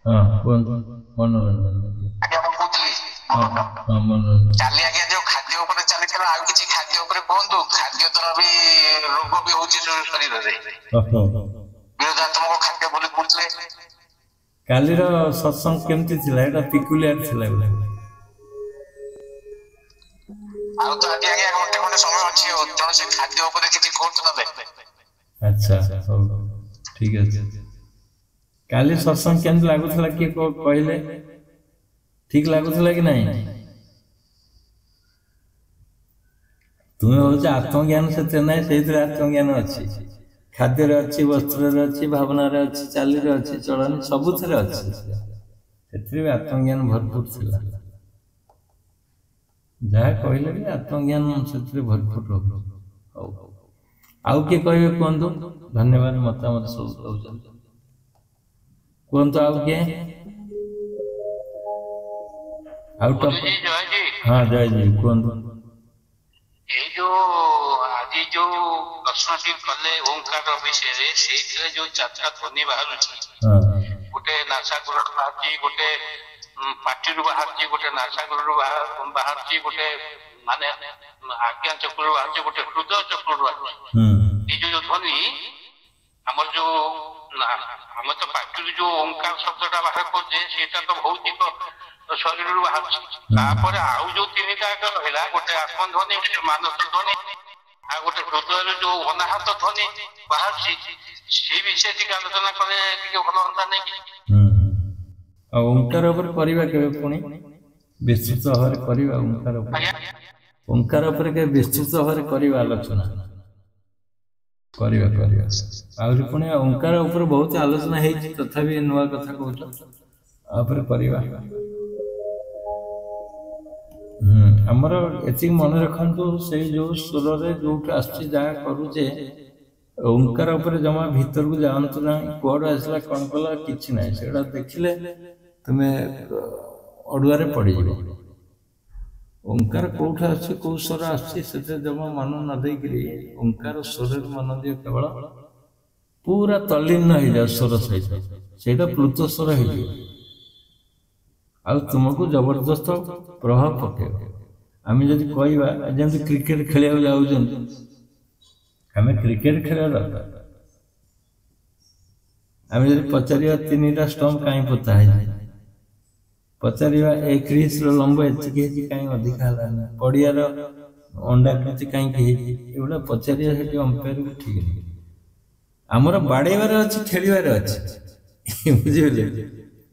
ହଁ କୁହନ୍ତୁ ମନୋରଞ୍ଜନ। ଆଜ୍ଞା ମୁଁ କହୁଥିଲି ହଁ ମନୋରଞ୍ଜନ। କାଲି ଆଜ୍ଞା ଯୋଉ ଖାଦ୍ୟ ଉପରେ ଚାଲିଥିଲା, ଆଉ କିଛି ଖାଦ୍ୟ ଉପରେ କୁହନ୍ତୁ। ଖାଦ୍ୟ ଦ୍ୱାରା ବି ରୋଗ ବି ହଉଛି ଶରୀରରେ। ବିରୋଧାତ୍ମକ ଖାଦ୍ୟ ବୋଲି କହୁଥିଲେ। କାଲିର ସତ୍ସଙ୍ଗ କେମିତି ଥିଲା? ଏଟା ପିକୁଲିଆର ଥିଲା ବୋଧେ। ଆଉ ତ ଆଜି ଆଜ୍ଞା ଘଣ୍ଟେ ଖଣ୍ଡେ ସମୟ ଅଛି, ଆଉ ତେଣୁ ସେ ଖାଦ୍ୟ ଉପରେ କିଛି କୁହନ୍ତୁ ନହେଲେ। ଆଚ୍ଛା ହଉ ଠିକ ଅଛି। କାଲି ସତ୍ସଙ୍ଗ କେମିତି ଲାଗୁଥିଲା କିଏ କହିଲେ? ଠିକ ଲାଗୁଥିଲା କି ନାହିଁ? ତୁମେ ହଉଛ ଆତ୍ମଜ୍ଞାନ ସେଥିରେ ନାହିଁ, ସେଇଥିରେ ଆତ୍ମଜ୍ଞାନ ଅଛି। ଖାଦ୍ୟରେ ଅଛି, ବସ୍ତ୍ରରେ ଅଛି, ଭାବନାରେ ଅଛି, ଚାଲିରେ ଅଛି, ଚଳନି ସବୁଥିରେ ଅଛି। ସେଥିରେ ବି ଆତ୍ମଜ୍ଞାନ ଭରପୁର ଥିଲା। ଯାହା କହିଲେ ବି ଆତ୍ମଜ୍ଞାନ ସେଥିରେ ଭରପୁର ରହୁଛି। ହଉ ଆଉ କିଏ କହିବେ କୁହନ୍ତୁ? ଧନ୍ୟବାଦ ମତାମତ ସବୁ ଦଉଛନ୍ତି। କୁହନ୍ତୁ ଆଉ କିଏ? ଆଉ ହଁ ଜୟଜୀ କୁହନ୍ତୁ। ଏଇ ଯୋଉ ଆଜି ଯୋଉ ପ୍ରଶ୍ନଟି କଲେ ଓଁକାର ବିଷୟରେ, ସେଇଥିରେ ଯୋଉ ଚାରିଟା ଧ୍ୱନି ବାହାରୁଛି, ଗୋଟେ ନାସାଗରରୁ ବାହାରୁଛି, ଗୋଟେ ପାଟିରୁ ବାହାରୁଛି, ଗୋଟେ ନାସାଗରରୁ ବାହାରୁଛି, ଗୋଟେ ମାନେ ଆଜ୍ଞା ଚକ୍ରରୁ ବାହାରୁଛି, ଗୋଟେ ହୃଦୟ ଚକ୍ରରୁ ବାହାରୁଛି। ଏଇ ଯୋଉ ଧ୍ୱନି ଆମର ଯୋଉ ଆମେ ତ ପାଟିରୁ ଯୋଉ ଓଁକାର ଶବ୍ଦଟା ବାହାର କରୁଛେ, ସେଇଟା ତ ଭୌତିକ ଶରୀରରୁ ବାହାରୁଛି। ତାପରେ ଆଉ ଯୋଉ ତିନିଟା ରହିଲା, ଗୋଟେ ଆତ୍ମଧ୍ୱନି, ଗୋଟେ ମାନସ ଧ୍ୱନି, ଆଉ ଗୋଟେ ହୃଦୟରୁ ଯୋଉ ଅନାହତ ଧ୍ୱନି ବାହାରୁଛି, ସେଇ ବିଷୟରେ ଟିକେ ଆଲୋଚନା କଲେ ଟିକେ ଭଲ ହୁଅନ୍ତା ନାଇଁ କି? ଆଉ ଓଁକାର ଉପରେ କରିବା କେବେ ପୁଣି ବିସ୍ତୃତ ଭାବରେ କରିବା? ଓଁକାର ଉପରେ, ଓଁକାର ଉପରେ କେବେ ବିସ୍ତୃତ ଭାବରେ କରିବା ଆଲୋଚନା କରିବା। ଆହୁରି ପୁଣି ଓଁକାର ଉପରେ ବହୁତ ଆଲୋଚନା ହେଇଛି, ତଥାପି ନୂଆ କଥା କହୁଛ, ଆପରେ କରିବା। ଆମର ଏତିକି ମନେ ରଖନ୍ତୁ, ସେଇ ଯୋଉ ସୁରରେ ଯୋଉଠି ଆସୁଛି ଯାହା କରୁଛେ, ଓଁକାର ଉପରେ ଜମା ଭିତରକୁ ଯାଆନ୍ତୁ ନାହିଁ। କୁଆଡୁ ଆସିଲା କଣ କଲା କିଛି ନାହିଁ, ସେଗୁଡା ଦେଖିଲେ ତୁମେ ଅଡୁଆରେ ପଡିଯିବ। ଓଁକାର କୋଉଠି ଆସୁଛି, କୋଉ ସ୍ୱର ଆସୁଛି, ସେଥିରେ ଜମା ମନ ନ ଦେଇକିରି ଓଁକାର ସ୍ୱରରେ ମନ ଦିଅ। କେବଳ ପୁରା ତଲ୍ଲୀନ ହେଇଯାଉ ସ୍ୱର ସହିତ, ସେଇଟା ପ୍ଲୁତ ସ୍ୱର ହେଇଯିବ। ଆଉ ତୁମକୁ ଜବରଦସ୍ତ ପ୍ରଭାବ ପକେଇବ। ଆମେ ଯଦି କହିବା, ଯେମିତି କ୍ରିକେଟ ଖେଳିବାକୁ ଯାଉଛନ୍ତି, ଆମେ କ୍ରିକେଟ ଖେଳିବା ଦରକାର। ଆମେ ଯଦି ପଚାରିବା ତିନିଟା ଷ୍ଟମ୍ପ କାହିଁ ପୋତା ହେଇଛି, ପଚାରିବା ଏ କ୍ରିଜର ଲମ୍ବ ଏତିକି ହେଇଛି କାହିଁ ଅଧିକା ହେଲାନି, ପଡିଆର ଅଣ୍ଡାକୃତି କାହିଁକି ହେଇଛି, ଏଗୁଡା ପଚାରିବା ସେଠି ଅମ୍ପାୟାରକୁ ଠିକ ନାହିଁ। ଆମର ବାଡେଇବାର ଅଛି, ଖେଳିବାର ଅଛି, ବୁଝିପାରିଲେ?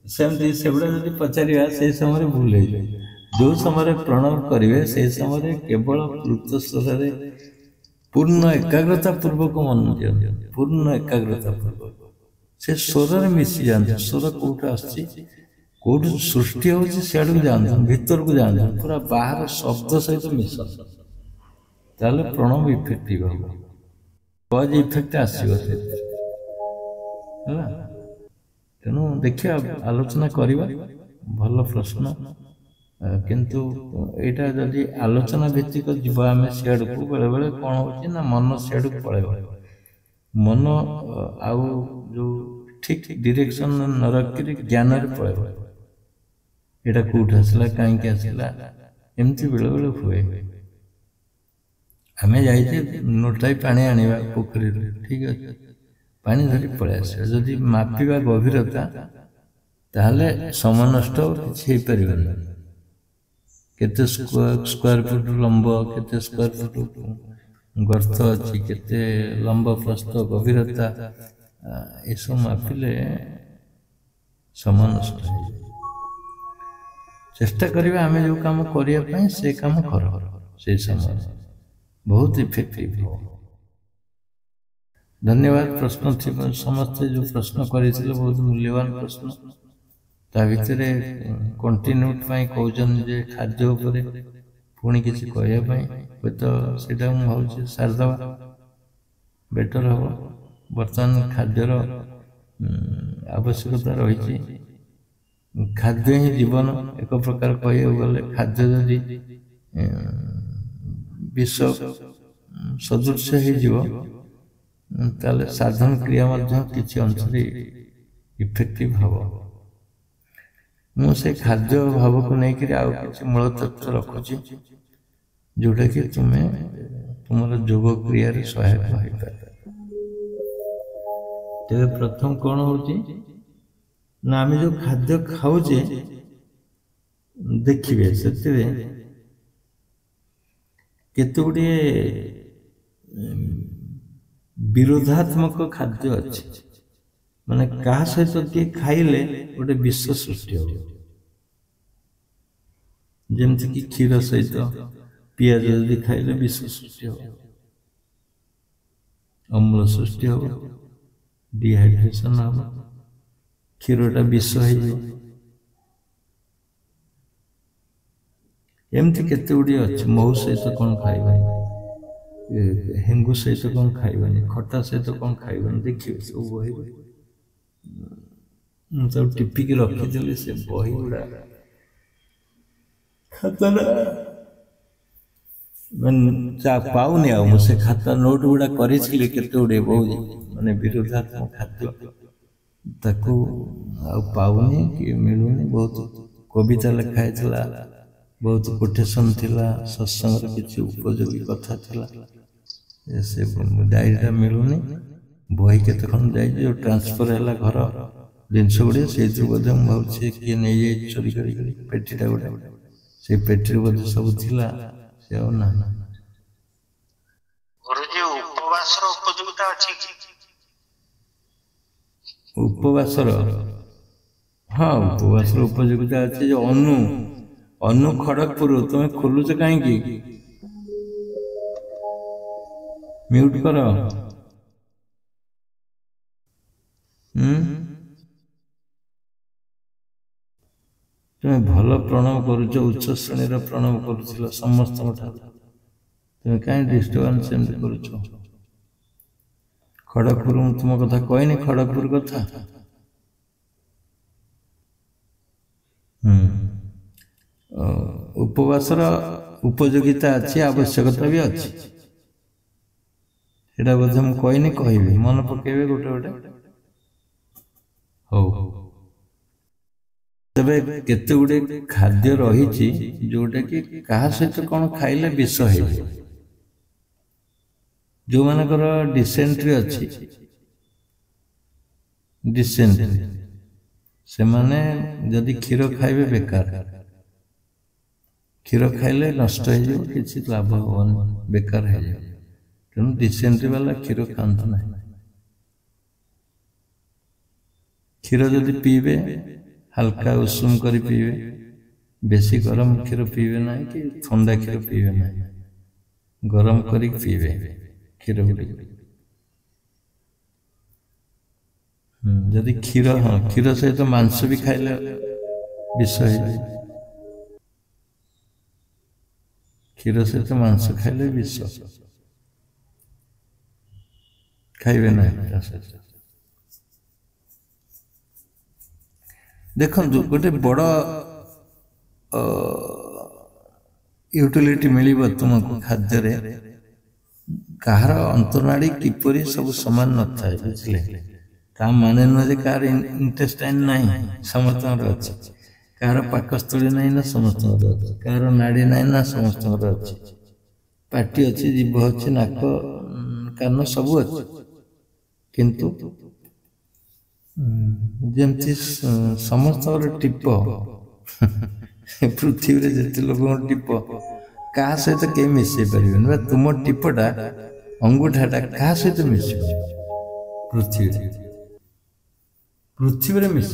ସେମିତି ସେଗୁଡା ଯଦି ପଚାରିବା, ସେଇ ସମୟରେ ଭୁଲ ହେଇଯିବ। ଯୋଉ ସମୟରେ ପ୍ରଣବ କରିବେ, ସେଇ ସମୟରେ କେବଳ ପ୍ଲୁତ ସ୍ୱରରେ ପୂର୍ଣ୍ଣ ଏକାଗ୍ରତା ପୂର୍ବକ ମନ ଦିଅନ୍ତୁ। ପୂର୍ଣ୍ଣ ଏକାଗ୍ରତା ପୂର୍ବକ ସେ ସ୍ୱରରେ ମିଶି ଯାଆନ୍ତୁ। ସ୍ୱର କୋଉଠୁ ଆସୁଛି, କୋଉଠୁ ସୃଷ୍ଟି ହଉଛି, ସିଆଡକୁ ଯାଆନ୍ତୁ, ଭିତରକୁ ଯାଆନ୍ତୁ, ପୁରା ବାହାର ଶବ୍ଦ ସହିତ ମିଶନ୍ତୁ। ତାହେଲେ ପ୍ରଣବ ଇଫେକ୍ଟିଭ ହବ, କଜ ଇଫେକ୍ଟ ଆସିବ ସେଥିରେ, ହେଲା। ତେଣୁ ଦେଖିବା, ଆଲୋଚନା କରିବା। ଭଲ ପ୍ରଶ୍ନ, କିନ୍ତୁ ଏଇଟା ଯଦି ଆଲୋଚନା ଭିତ୍ତିକ ଯିବ, ଆମେ ସିଆଡକୁ ବେଳେ ବେଳେ କଣ ହଉଛି ନା, ମନ ସିଆଡକୁ ପଳେଇବ। ମନ ଆଉ ଯୋଉ ଠିକ ଡିରେକ୍ସନ ନ ରଖିକିରି ଜ୍ଞାନରେ ପଳେଇବ। ଏଇଟା କୋଉଠି ଆସିଲା, କାହିଁକି ଆସିଲା, ଏମିତି ବେଳେ ବେଳେ ହୁଏ। ଆମେ ଯାଇଛେ ନୋଟାଇ ପାଣି ଆଣିବା ପୋଖରୀରୁ, ଠିକ ଅଛି, ପାଣି ଧରି ପଳେଇ ଆସିବା। ଯଦି ମାପିବା ଗଭୀରତା, ତାହେଲେ ସମୟ ନଷ୍ଟ କିଛି ହେଇପାରିବନି। କେତେ ସ୍କୋୟାର ଫୁଟ ଲମ୍ବ, କେତେ ସ୍କୋୟାର ଫୁଟ ଗର୍ତ ଅଛି, କେତେ ଲମ୍ବ ପ୍ରସ୍ଥ ଗଭୀରତା, ଏସବୁ ମାପିଲେ ସମୟ ନଷ୍ଟ ହେଇଯାଏ। ଚେଷ୍ଟା କରିବା ଆମେ ଯୋଉ କାମ କରିବା ପାଇଁ, ସେ କାମ କର, ସେଇ ସମୟରେ ବହୁତ ଇଫେକ୍ଟିଭ ହବ। ଧନ୍ୟବାଦ। ପ୍ରଶ୍ନ ସମସ୍ତେ ଯୋଉ ପ୍ରଶ୍ନ କରିଥିଲେ, ବହୁତ ମୂଲ୍ୟବାନ ପ୍ରଶ୍ନ। ତା ଭିତରେ କଣ୍ଟିନ୍ୟୁଟି ପାଇଁ କହୁଛନ୍ତି ଯେ ଖାଦ୍ୟ ଉପରେ ପୁଣି କିଛି କହିବା ପାଇଁ, ହୁଏତ ସେଇଟା ମୁଁ ଭାବୁଛି ସାରିଦେବା ବେଟର ହବ। ବର୍ତ୍ତମାନ ଖାଦ୍ୟର ଆବଶ୍ୟକତା ରହିଛି। ଖାଦ୍ୟ ହିଁ ଜୀବନ, ଏକ ପ୍ରକାର କହିବାକୁ ଗଲେ। ଖାଦ୍ୟ ଯଦି ବିଷ ସଦୃଶ ହେଇଯିବ, ତାହେଲେ ସାଧନ କ୍ରିୟା ମଧ୍ୟ କିଛି ଅଂଶରେ ଇଫେକ୍ଟିଭ ହବ। मुझे खाद्य भाव को लेकर आउ कि मूल तत्व रखुची जोटा कि तुम्हें तुम जोग क्रिया सहायक हो पार। तेरे प्रथम कौन होची ना आम जो खाद्य खाऊचे देखिए से केते गुड़े विरोधात्मक खाद्य अच्छे माने क्या सहित किए खाइले गोटे विश्व सृष्टि हो जमती कि क्षीर सहित पियाज यदि खाइले विश्व सृष्टि हो अम्ल सृष्टि हो डिहाइड्रेशन हम क्षीरटा विष हो एमती केते गुड़ी अच्छे महू सहित कौन खाइबानी हेंगु सहित कौन खाइबानी खटा सहित कौन खाइबानी देखिए सब बही सब टिपिक रखी से बही गुड़ा खाता पाऊनी आ मुझे खाता नोट गुड़ा करी केते गुड़े बहुत माने विरोधात्मक खाद्य ताकू पाऊनी कि मिलूनी बहुत कविता लिखाई बहुत कोटेशन थिला सत्संग किसी उपयोगी कथा थिला ऐसे डायरीटा मिलूनी बही केते खन जाई जो ट्रांसफर हैला घर जिनस गुड़े से बोधे भावे किए नहीं जाए चोरी कर पेटीटा गोटे से पेटी बोधे सब थिला से ना उपवासर हाँ उपवासर उपयोगिता अच्छे जो अनु अनु खड़गपुर तुम्हें खोलुच कहीं म्यूट कर तुम्हें भल प्रणव करुच उच्च श्रेणी प्रणव कर समस्त तुम्हें कहीं डिस्टर्बांस करुच खड़गपुर तुम कथा कहनी खड़गपुर कथा उपवासर उपयोगिता अच्छी आवश्यकता भी अच्छी एटा बोधे मुझे कहनी कह मन पकेबे गोटे गोटे हो तबे केते गुड़े खाद्य रही जोटा कि क्या सहित कौन खाइले विष हो जो मानकर डिसेंट्री अच्छी डिसेंट्री से माने जदि क्षीर खाइबे बेकार क्षीर खाइले नष्ट हो किसी लाभ हन बेकार है तेणु डिसेंट्री वाला क्षीर खातु ना क्षीर जदि पीबे हल्का उषुम कर पीबे बेसी गरम क्षीर पीबे ना कि ठंडा क्षीर पीबे ना गरम कर पीबे क्षीर गुड़ी जदि क्षीर हाँ क्षीर सहित मांस भी खाइले विष क्षीर सहित मांस खाइले विष खाइबे ना देखो गोटे बड़ यूटिलिटी मिलिबो तुमको खाद्य रे कहार अंतर्नाड़ी किपरि सब समान न थाए बुझले ता माने न जे कार इंटेस्टाइन नहीं समस्त अच्छे कार पाकस्थली नहीं ना समस्त अच्छे कार नाड़ी नहीं ना समस्त अच्छे पार्टी अच्छी जीभ अच्छी नाक कान सब अच्छे किंतु जमती समस्त टिप पृथ्वी जिते लोक टिप क्या सहित कहीं मिसई पारे तुम टिपटा अंगूठाटा क्या सहित मिस पृथ्वी पृथ्वी मिस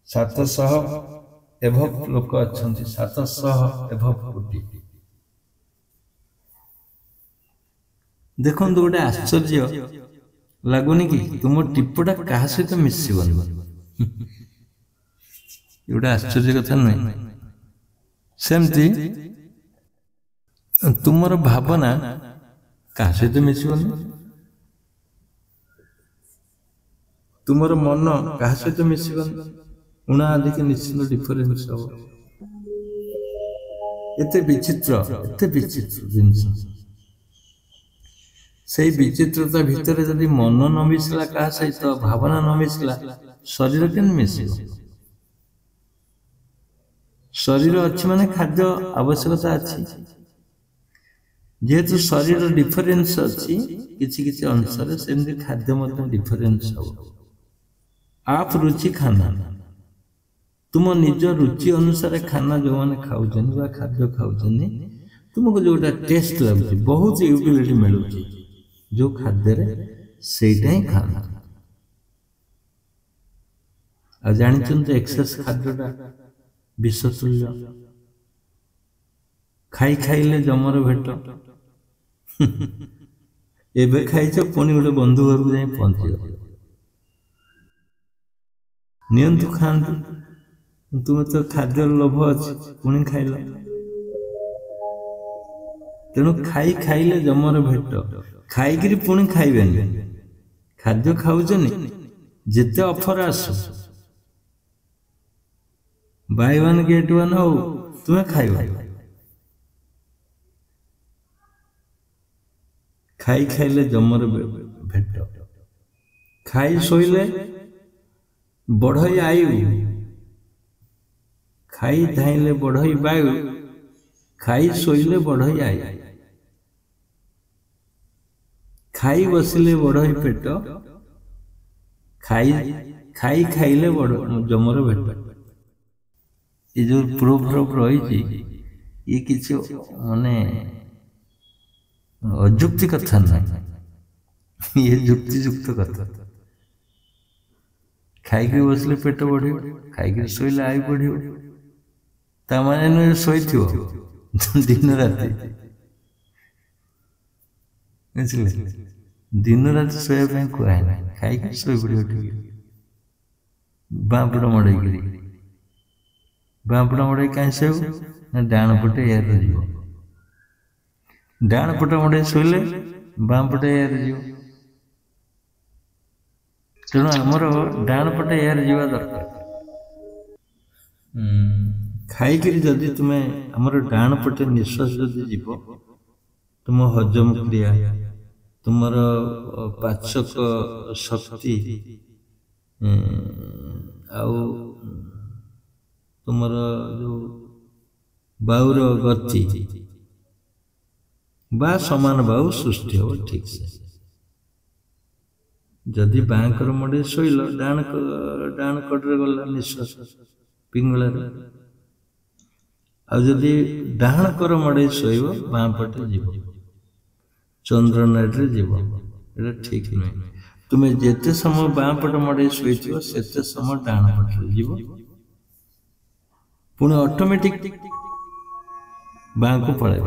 700 एभव लोक अच्छा 700 एभव कोटी देखो गोटे आश्चर्य लगुनि कि तुम टिपटा क्या सहित मिसबन गोटे आश्चर्य कथा नुहे सेमती तुमर भावना क्या सहित मिसबन तुमर मन क्या सहित मिसबन उणा आदि के निश्चित डिफरेन्स हो एते विचित्र जिनस से विचित्रता भितर जदि मन न मिसला क्या सहित भावना न मिसला शरीर के मिसिब शरीर अच्छी माने खाद्य आवश्यकता अच्छी जेहेतु शरीर डिफरेन्स अच्छी किसी किसी अनुसार सेमती खाद्य मध्य डिफरेन्स हो आप रुचि खाना तुम निज रुचि अनुसार खाना जो मैंने खाऊचन बा खाद्य खाऊचन तुमको जोटा टेस्ट लगुच बहुत यूटिलिटी मिलूँ जो खाद्य सेटा ही खाना आ जानी एक्सेस खाद्यटा विषतुल्य खाई खाइले जमर भेट एबे खाइछ पुणी गोटे बंधु घर को जाई पहुंची नियंतु खांतु तुम तो खाद्य लोभ अच्छी पुणी खाइल तेणु खाई खाइले जमर भेट खाई पुणी खाइबेनि खाद्य खाऊचनी जिते ऑफर आसु बाय वन गेट वन हो तुम्हें खाइब खाई खाइले जमर भेट खाई शोइले बढ़ई आयु खाई धाइले बढ़ई वायु खाई शोइले बढ़ई आयु खाई बसिले बढ़ई पेट खाई खाई खाइले जमर भेट ये जो प्रूफ रही ये किसी माने अजुक्ति कथा नहीं ये जुक्ति युक्त कथा खाई बसले पेट बढ़ खाई शोले आयु बढ़ ताने नुहे शोई दिन राति बुझे दिन राति शोया कहे ना खाई शोई पड़ बाँपड़ मड़ेगी बाँपड़ मड़े कहीं शो ना डाण पटे एयर डाण पटे मड़े शोले बाँ पटे एयर तेणु आमर डाण पटे एयर जावा दरकार खाई जदि तुम्हें आमर डाण पटे निश्वास जदि जीव तुम हजम क्रिया तुमर पाचक शक्ति आउ तुमर जो बायुर गति बा समान बायु सृष्टि हो ठीक से जदि बाँकर मड़े शोल डाण कड़े गला निश्वास पिंगला आदि डाण कर मड़े शोब बाँ पटे जीव चंद्र नाड़ी जीव ये ठीक नुहे तुम्हें जिते समय बाँ पट मड़े शोथ से समय डाण पटे जीव पुणे ऑटोमेटिक बाँ को पड़े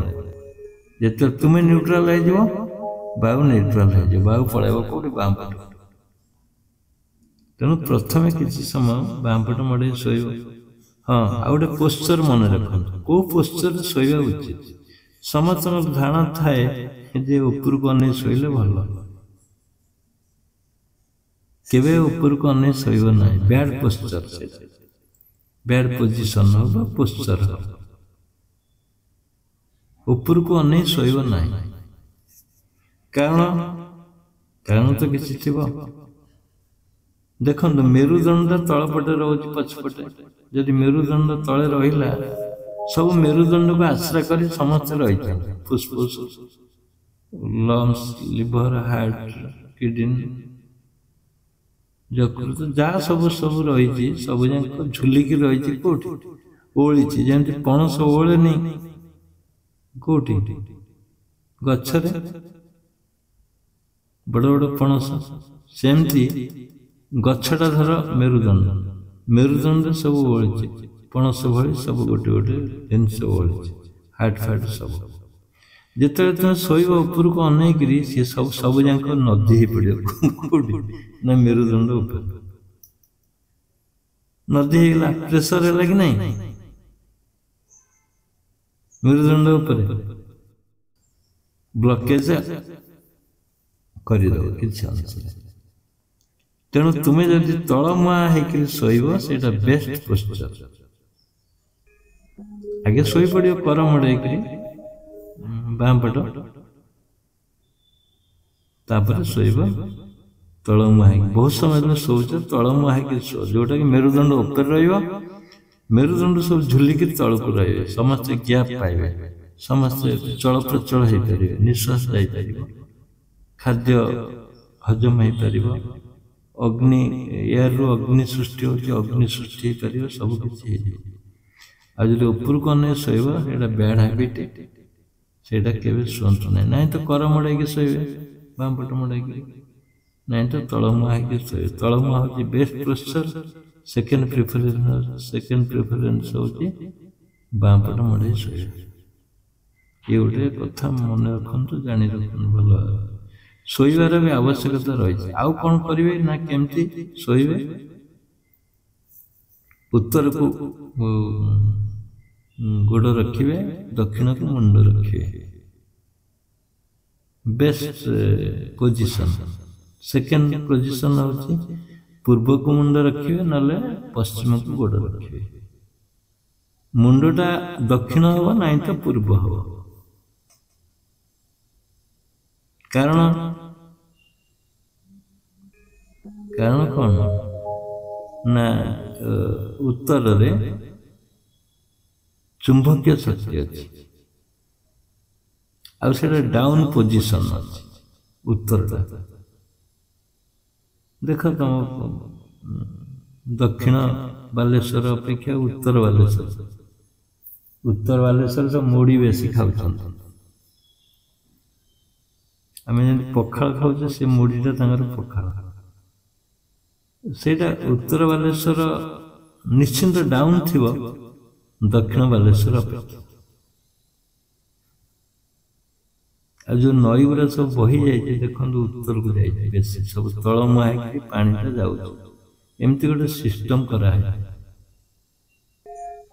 जो तुम्हें न्यूट्राल हो बायु न्यूट्राल हो बायु पड़े कौट बाँ पट तेणु प्रथम किसी समय बाँ पट मड़े शोब हाँ आ गए पोस्चर मन रखु कौ पोस्चर शोवा उचित समस्त धारणा थाए जे ऊपर को अने शोले भल केवे ऊपर को अने शोब ना बैड पोस्चर से बैड पोजिशन हो पोस्चर हो ऊपर को अने शोब ना कारण तो किसी थी देखो मेरुदंड तलपटे रोचे पछपटे जदि मेरुदंड तले रहा सब मेरुदंड को आश्रय कर समस्त रही फुसफुस लंग्स लिवर हार्ट किडनी यकृत जहाँ सब सब रही सब जाक झुलिकी रही कौटी ओली जमी पणस ओले नहीं कौटी गचरे बड़ बड़ पणस सेमती गछटा धर मेरुदंड मेरुदंड सब ओली पणस भली सब गोटे गोटे जिनस ओली हार्ट फाट सब जिते तुम शोब ऊपर को अनेकरी सी सब सब जाक नदी हो पड़े कौटी ना मेरुदंड नदी है प्रेसर है कि नहीं मेरुदंड ब्लकेज करदे किसी अंश तेणु तुम्हें जब तलमुआ होकर शोब से बेस्ट पोस्चर आगे शोई पड़ो कर मड़े बाँ पट तापर शोब तलमुहा बहुत समय शोच तलमुहा शो जोटा कि मेरुदंड उपर मेरुदंड सब झुलिक तल को रे समस्ते गैप पाइबे समस्ते चल प्रचल हो पारे निश्वास जापर खाद्य हजम हो पार अग्नि एयर रु अग्नि सृष्टि अग्नि सृष्टि हो पार सब किसी आज ऊपर को अने शोब ये बैड हैबिट सेटा केवे शुंतु ना तो कर मड़ाई शोबे बाम पट मड़ाई नहीं तो तलमुहा शोबे तलमुहा हूँ बेस्ट पोस्चर सेकेंड प्रिफरेन्स हूँ बाम पट मड़ाई शोबे ये गोटे कथा मन रखु जानी रखु भल शोबार भी आवश्यकता रही आउ कौन करेंगे ना केमती शोबे उत्तर को गोड़ रखिए दक्षिण को मुंड रखिए बेस्ट पोजीशन सेकेंड पोजीशन हूँ पूर्व को मुंड रखिए ना पश्चिम को गोड़ रखिए मुंडटा दक्षिण हम ना तो पूर्व हम कारण कारण कौन ना उत्तर रे चुंबकीय शक्ति अच्छी आउ डाउन पोजिशन अच्छी उत्तर देख तुम दक्षिण बालेश्वर अपेक्षा उत्तर बालेश्वर तो मुड़ी बेसी खाऊ आम पखाड़ खाऊ से मुड़ीटा पखाड़ सेटा उत्तर बालेश्वर निश्चिंत डाउन थी दक्षिण बालेश्वर अपेक्षा आ जो नई गुड़ा सब बही जाए देखो उत्तर को जाए बेसी सब तलमुहा पानीटा जामती गोटे सिस्टम कराए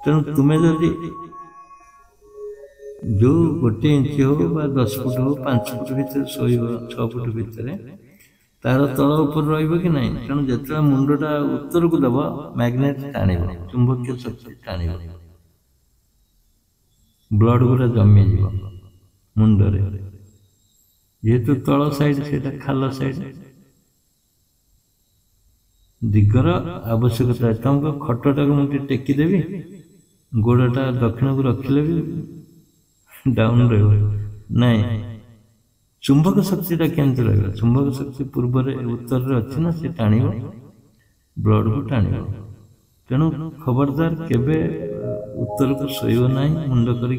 तेणु तुम्हें जदि जो गोटे इंच हो 10 फुट हो 5 फुट भीतर शोब 6 फुट भितर तार तल उपर रही तेणु जो मुंडटा उत्तर को दब मैग्नेट टाण चुंबकीय शक्ति टाण ब्लड गुरा जमी मुंडरे जेहेतु तल साइड से खाल साइड दिगर आवश्यकता है तुमको खटटा को मुझे टेकीदेवी गोड़टा दक्षिण को रखिले भी डाउन रही चुंबक शक्तिटा केमती रहा चुंबक शक्ति पूर्व उत्तर अच्छी ना से टाण ब्लड को टाण तेणु खबरदार केबे उत्तर को शोब ना मुंड कर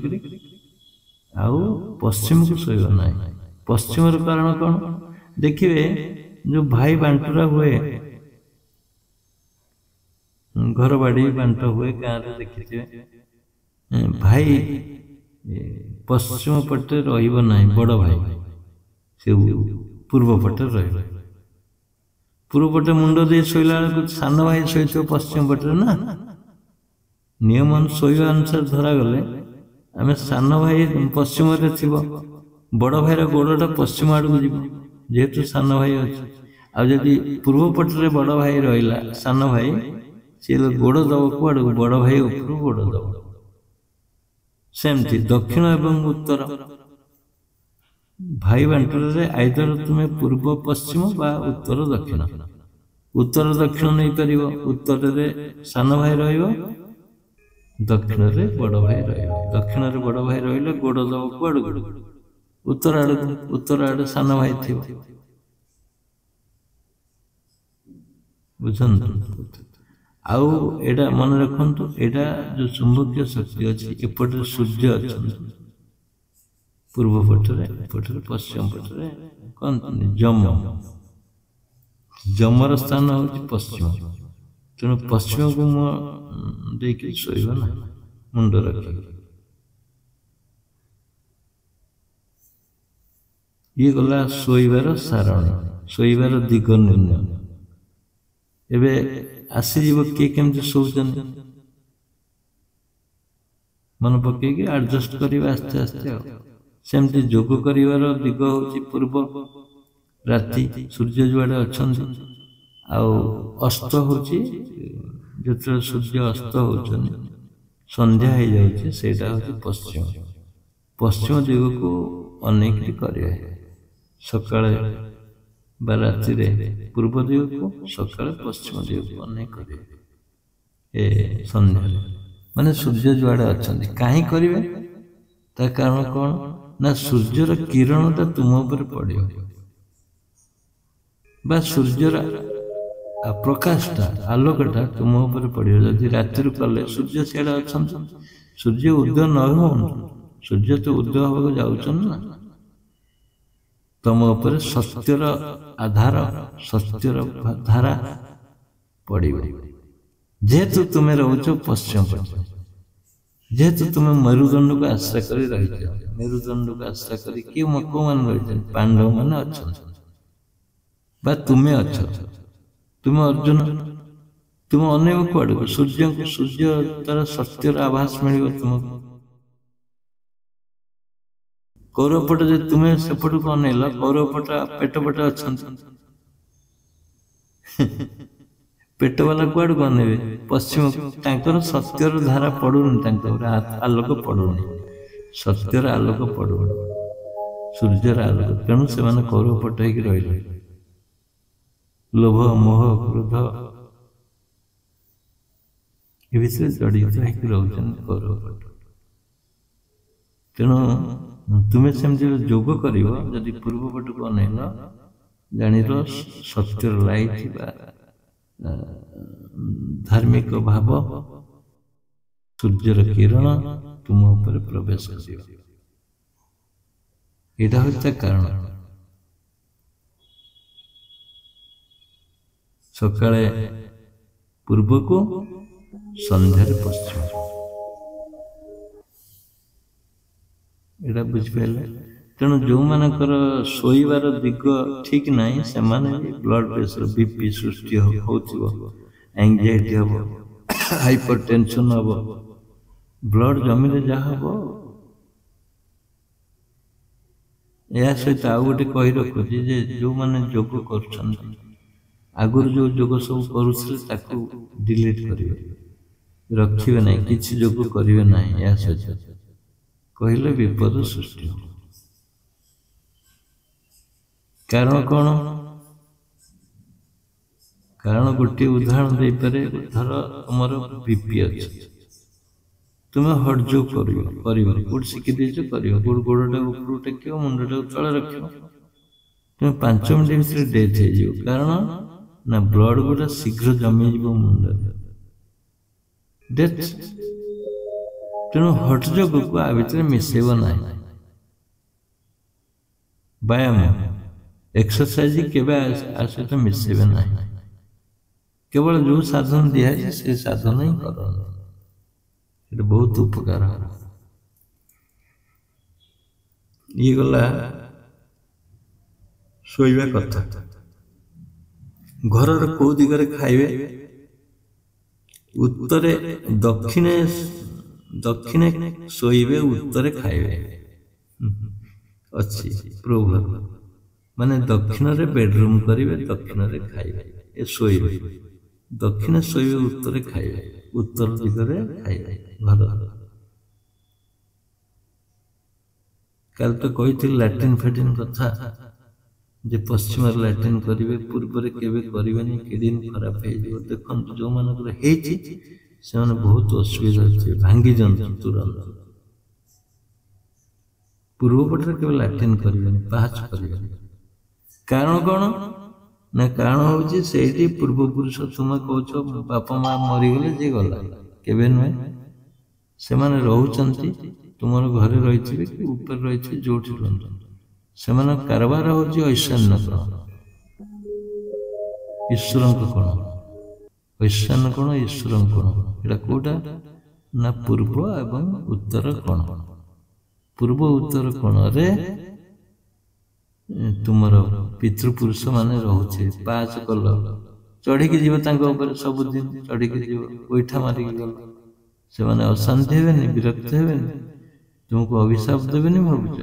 पश्चिम को शोब ना पश्चिम कारण कौन देखिए जो भाई बांटरा हुए घर बाड़ी बांट हुए गाँव में देखिए भाई पश्चिम पटे रहा बड़ भाई से पूर्व पटे पूर्व पटे मुंड दे शोला बेलू सान भाई शो पश्चिम पटे ना नियम शोवा अनुसार धरा गले आम सान भाई पश्चिम थी बड़ भाईर गोड़टा पश्चिम आड़ को जेहेतु सान भाई अच्छे आदि पूर्व पटे बड़ भाई रहा सान भाई सी गोड़ दब कूड़ बड़ भाई ऊपर गोड़ दब सेमती दक्षिण एवं उत्तर भाई बांटरे आइदर तुम्हें पूर्व पश्चिम बा उत्तर दक्षिण उत्तर दक्षिण नहीं पार उत्तर सान भाई दक्षिण बड़ भाई दक्षिण बड़ भाई रही गोड़ दब कूड़ उत्तर आड़ सान भाई थी बुझंतु आउ एटा मन रखु एटा जो चुंबकीय शक्ति अच्छी एपटे सूर्य अच्छा पूर्व पटे पश्चिम पटे कहते जम जमर स्थान हूँ पश्चिम तेणु पश्चिम को मुझे शोब ना मुंड रख ये गला शोबार सारणी शोबार दिग निर्णय एबे आसीज किए केमती शोचन मन पकई एडजस्ट करवा आस्ते आस्ते सेमती जोग कर दिग हूँ पूर्व राति सूर्य जुआड़े अच्छा अस्त हूँ जो सूर्य अस्त हो संध्या हो जाटा हूँ पश्चिम पश्चिम दिग को अनेक कर सका ବା ରାତିରେ ପୂର୍ବ ଦିଗକୁ, ସକାଳେ ପଶ୍ଚିମ ଦିଗକୁ ଅନେଇ କରିବେ ଏ ସନ୍ଧ୍ୟାରେ। ମାନେ ସୂର୍ଯ୍ୟ ଯୁଆଡ଼େ ଅଛନ୍ତି କାହିଁ କରିବେ? ତା କାରଣ କ'ଣ ନା ସୂର୍ଯ୍ୟର କିରଣଟା ତୁମ ଉପରେ ପଡ଼ିବ, ବା ସୂର୍ଯ୍ୟର ପ୍ରକାଶଟା, ଆଲୋକଟା ତୁମ ଉପରେ ପଡ଼ିବ। ଯଦି ରାତିରୁ କଲେ ସୂର୍ଯ୍ୟ ସିଆଡ଼େ ଅଛନ୍ତି, ସୂର୍ଯ୍ୟ ଉଦୟ ନ ହୁଅନ୍ତୁ, ସୂର୍ଯ୍ୟ ତ ଉଦୟ ହେବାକୁ ଯାଉଛନ୍ତି ନା, ତମ ଉପରେ ସତ୍ୟର ଆଧାର, ସତ୍ୟର ଧାରା ପଡ଼ିବ। ଯେହେତୁ ତୁମେ ରହୁଛ ପଶ୍ଚିମ ପଟେ, ଯେହେତୁ ତୁମେ ମେରୁଦଣ୍ଡକୁ ଆଶ୍ରା କରି ରହିଛ, ମେରୁଦଣ୍ଡକୁ ଆଶ୍ରା କରି କୋଉମାନେ ରହିଛନ୍ତି? ପାଣ୍ଡବମାନେ ଅଛନ୍ତି, ବା ତୁମେ ଅଛ, ତୁମେ ଅର୍ଜୁନ। ତୁମେ ଅନେକ କୁଆଡ଼କୁ? ସୂର୍ଯ୍ୟଙ୍କୁ। ସୂର୍ଯ୍ୟ ତାର ସତ୍ୟର ଆଭାସ ମିଳିବ ତୁମକୁ। କୌରବ ପଟେ ଯଦି ତୁମେ ସେପଟକୁ ଅନେଇଲ, କୌରବ ପଟ ପେଟ ପଟେ ଅଛନ୍ତି, ପେଟ ବାଲା କୁଆଡ଼କୁ ଅନେଇବେ? ପଶ୍ଚିମକୁ। ତାଙ୍କର ସତ୍ୟର ଧାରା ପଡୁନି, ତାଙ୍କ ଉପରେ ଆଲୋକ ପଡୁନି, ସତ୍ୟର ଆଲୋକ ପଡୁନି, ସୂର୍ଯ୍ୟର ଆଲୋକ। ତେଣୁ ସେମାନେ କୌରବ ପଟ ହେଇକି ରହିଲେ। ଲୋଭ, ମୋହ, କ୍ରୋଧ ଏ ବିଷୟରେ ଜଡ଼ିତ ହେଇକି ରହୁଛନ୍ତି କୌରବ ପଟ। ତେଣୁ ତୁମେ ସେମିତି ଯୋଗ କରିବ, ଯଦି ପୂର୍ବ ପଟକୁ ଅନେଇଲ, ଜାଣିଲ ସତ୍ୟର ଲାଇଟ୍ ବା ଧାର୍ମିକ ଭାବ, ସୂର୍ଯ୍ୟର କିରଣ ତୁମ ଉପରେ ପ୍ରବେଶ କରିବ। ଏଇଟା ହେଉଛି ତା କାରଣ। ସକାଳେ ପୂର୍ବକୁ, ସନ୍ଧ୍ୟାରେ ପଶ୍ଚିମ। ଏଇଟା ବୁଝିପାରିଲେ? ତେଣୁ ଯେଉଁମାନଙ୍କର ଶୋଇବାର ଦିଗ ଠିକ ନାହିଁ, ସେମାନେ ବ୍ଲଡ ପ୍ରେସର, ବିପି ସୃଷ୍ଟି ହେଉଥିବ, ଆଂଜାଇଟି ହେବ, ହାଇପର ଟେନସନ ହେବ, ବ୍ଲଡ ଜମିରେ ଯାହା ହେବ। ଏହା ସହିତ ଆଉ ଗୋଟେ କହି ରଖୁଛି ଯେ ଯେଉଁମାନେ ଯୋଗ କରୁଛନ୍ତି, ଆଗରୁ ଯେଉଁ ଯୋଗ ସବୁ କରୁଥିଲେ ତାକୁ ଡିଲିଟ କରିବେ, ରଖିବେ ନାହିଁ, କିଛି ଯୋଗ କରିବେ ନାହିଁ। ଏହା ସହିତ କହିଲେ ବିପଦ ସୃଷ୍ଟି ହେବ। କାରଣ କ'ଣ? କାରଣ ଗୋଟିଏ ଉଦାହରଣ ଦେଇପାରେ। ଧର ତୁମର ବିପି ଅଛି, ତୁମେ ହଟ୍ ଯୋଗ କରିବ, କୋଉଠି ଶିଖି ଦେଇଛ, କରିବ, ଗୋଡ଼ଟା ଉପରକୁ ଟେକିବ, ମୁଣ୍ଡଟାକୁ ତଳେ ରଖିବ, ତୁମେ 5 ମିନିଟ୍ ଭିତରେ ଡେଥ୍ ହେଇଯିବ। କାରଣ ନା ବ୍ଲଡ ଗୁଡ଼ା ଶୀଘ୍ର ଜମିଯିବ ମୁଣ୍ଡରେ, ଡେଥ୍। ତେଣୁ ହଟ୍ ଯୋଗକୁ ଆ ଭିତରେ ମିଶେଇବ ନାହିଁ। ବ୍ୟାୟାମ, ଏକ୍ସରସାଇଜ କେବେ ଆ ସହିତ ମିଶେଇବେ ନାହିଁ। କେବଳ ଯେଉଁ ସାଧନ ଦିଆଯାଇଛି ସେ ସାଧନ ହିଁ କରନ୍ତୁ, ଏଟା ବହୁତ ଉପକାର ହେବ। ଇଏ ଗଲା ଶୋଇବା କଥା। ଘରର କୋଉ ଦିଗରେ ଖାଇବେ? ଉତ୍ତରେ, ଦକ୍ଷିଣେ ଶୋଇବେ, ଉତ୍ତରେ ଖାଇବେ ଅଛି ପ୍ରୋଭର୍ବ। ମାନେ ଦକ୍ଷିଣରେ ବେଡରୁମ କରିବେ, ଦକ୍ଷିଣରେ ଖାଇବେ, ଏ ଶୋଇବେ। ଦକ୍ଷିଣ ଶୋଇବେ, ଉତ୍ତରେ ଖାଇବେ, ଉତ୍ତର ଦିଗରେ ଖାଇବେ ଘର। କାଲି ତ କହିଥିଲି ଲାଟ୍ରିନ୍ ଫାଟ୍ରିନ୍ କଥା, ଯେ ପଶ୍ଚିମରେ ଲାଟ୍ରିନ୍ କରିବେ, ପୂର୍ବରେ କେବେ କରିବେନି, କିଡନୀ ଖରାପ ହେଇଯିବ। ଦେଖନ୍ତୁ ଯେଉଁମାନଙ୍କର ହେଇଛି ସେମାନେ ବହୁତ ଅସୁବିଧା ଥିବେ, ଭାଙ୍ଗି ଯାଆନ୍ତି ତୁରନ୍ତ। ପୂର୍ବ ପଟରେ କେବେ ଲାଟ୍ରିନ୍ କରିବେନି, ପାହାଚ କରିବେନି। କାରଣ କ'ଣ? ନା କାରଣ ହେଉଛି ସେଇଠି ପୂର୍ବପୁରୁଷ, ତୁମେ କହୁଛ ବାପା ମା ମରିଗଲେ, ଯିଏ ଗଲା, କେବେ ନୁହେଁ। ସେମାନେ ରହୁଛନ୍ତି, ତୁମର ଘରେ ରହିଥିବେ କି ଉପରେ ରହିଥିବେ, ଯୋଉଠି ରୁହନ୍ତୁ, ସେମାନଙ୍କ କାରବାର ହେଉଛି ଐଶାନ୍ୟ କୋଣ, ଈଶ୍ୱରଙ୍କ କୋଣ। ଐଶାନ୍ୟ କୋଣ, ଈଶ୍ୱରଙ୍କ କୋଣ। ଏଇଟା କୋଉଟା? ନା ପୂର୍ବ ଏବଂ ଉତ୍ତର କୋଣ। ପୂର୍ବ ଉତ୍ତର କୋଣରେ ତୁମର ପିତୃପୁରୁଷ ମାନେ ରହୁଥିବେ। ପାହାଚ କଲ, ଚଢିକି ଯିବ ତାଙ୍କ ଉପରେ, ସବୁଦିନ ଚଢିକି ଯିବ, ଗୋଇଠା ମାରିକି ଗଲ, ସେମାନେ ଅଶାନ୍ତି ହେବେନି, ବିରକ୍ତ ହେବେନି, ତୁମକୁ ଅଭିଶାପ ଦେବେନି ଭାବୁଛ?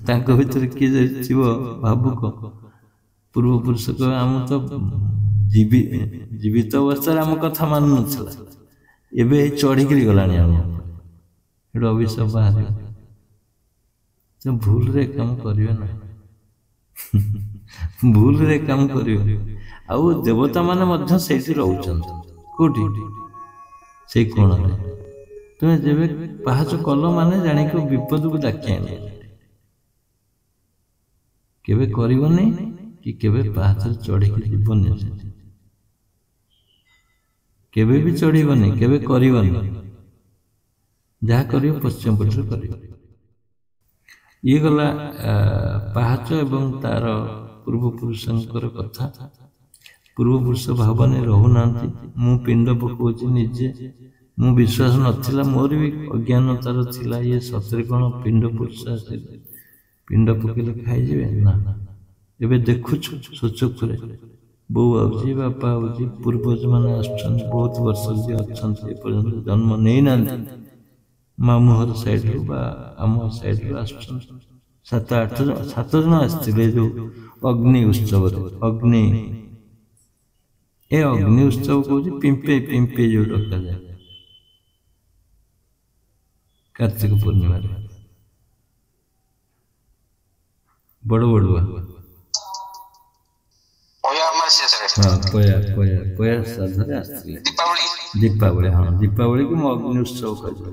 ତାଙ୍କ ଭିତରେ କିଏ ଯଦି ଥିବ ଭାବୁକ, ପୂର୍ବପୁରୁଷ କହିବେ ଆମ ତ ଜୀବିତ ଅବସ୍ଥାରେ ଆମ କଥା ମାନୁନଥିଲା, ଏବେ ଚଢିକିରି ଗଲାଣି ଆମ ଉପରେ, ଏଠୁ ଅଭିଶାପ ବାହାରିବ। ଭୁଲରେ କାମ କରିବେ ନାହିଁ। ଭୁଲରେ କାମ କରିବ। ଆଉ ଦେବତା ମାନେ ମଧ୍ୟ ସେଇଠି ରହୁଛନ୍ତି। କୋଉଠି? ସେଇ କୋଣରେ। ତୁମେ ଯେବେ ପାହାଚ କଲ ମାନେ ଜାଣିକି ବିପଦକୁ ଡାକି ଆଣିବ। କେବେ କରିବନି କି କେବେ ପାହାଚରେ ଚଢିକି ଯିବନି, କେବେ ବି ଚଢିବନି, କେବେ କରିବନି। ଯାହା କରିବ ପଶ୍ଚିମ ପଟରେ କରିବ। ଇଏ ଗଲା ପାହାଚ ଏବଂ ତାର ପୂର୍ବପୁରୁଷଙ୍କର କଥା। ପୂର୍ବପୁରୁଷ ଭାବନା ରହୁନାହାନ୍ତି। ମୁଁ ପିଣ୍ଡ ପକଉଛି ନିଜେ। ମୁଁ ବିଶ୍ୱାସ ନଥିଲା, ମୋର ବି ଅଜ୍ଞାନତାର ଥିଲା, ଇଏ ସତରେ କଣ ପିଣ୍ଡ ପୁରୁଷ ଆସିଲେ ପିଣ୍ଡ ପକେଇଲେ ଖାଇଯିବେ ନା। ଏବେ ଦେଖୁଛୁ ସ୍ୱଚକ୍ଷୁରେ ବୋଉ ଆଉଛି, ବାପା ଆଉଛି, ପୂର୍ବଜ ମାନେ ଆସୁଛନ୍ତି, ବହୁତ ବର୍ଷ ବି ଅଛନ୍ତି, ଏପର୍ଯ୍ୟନ୍ତ ଜନ୍ମ ନେଇନାହାନ୍ତି। ମାମୁଁ ଘର ସାଇଡରୁ ବା ଆମ ସାଇଡରୁ ଆସୁଛନ୍ତି। 7 ଜଣ ଆସିଥିଲେ ଯୋଉ ଅଗ୍ନି ଉତ୍ସବରେ। ଅଗ୍ନି ଉତ୍ସବ କହୁଛି ପିମ୍ପେଇ ଯୋଉ ଡକାଯାଏ କାର୍ତ୍ତିକ ପୂର୍ଣ୍ଣିମାରେ। ବଡୁଆ ପୟା ଶ୍ରାଦ୍ଧରେ ଆସିଥିଲେ। ଦୀପାବଳି, ହଁ ଦୀପାବଳିକୁ ମୁଁ ଅଗ୍ନି ଉତ୍ସବ କହିବି।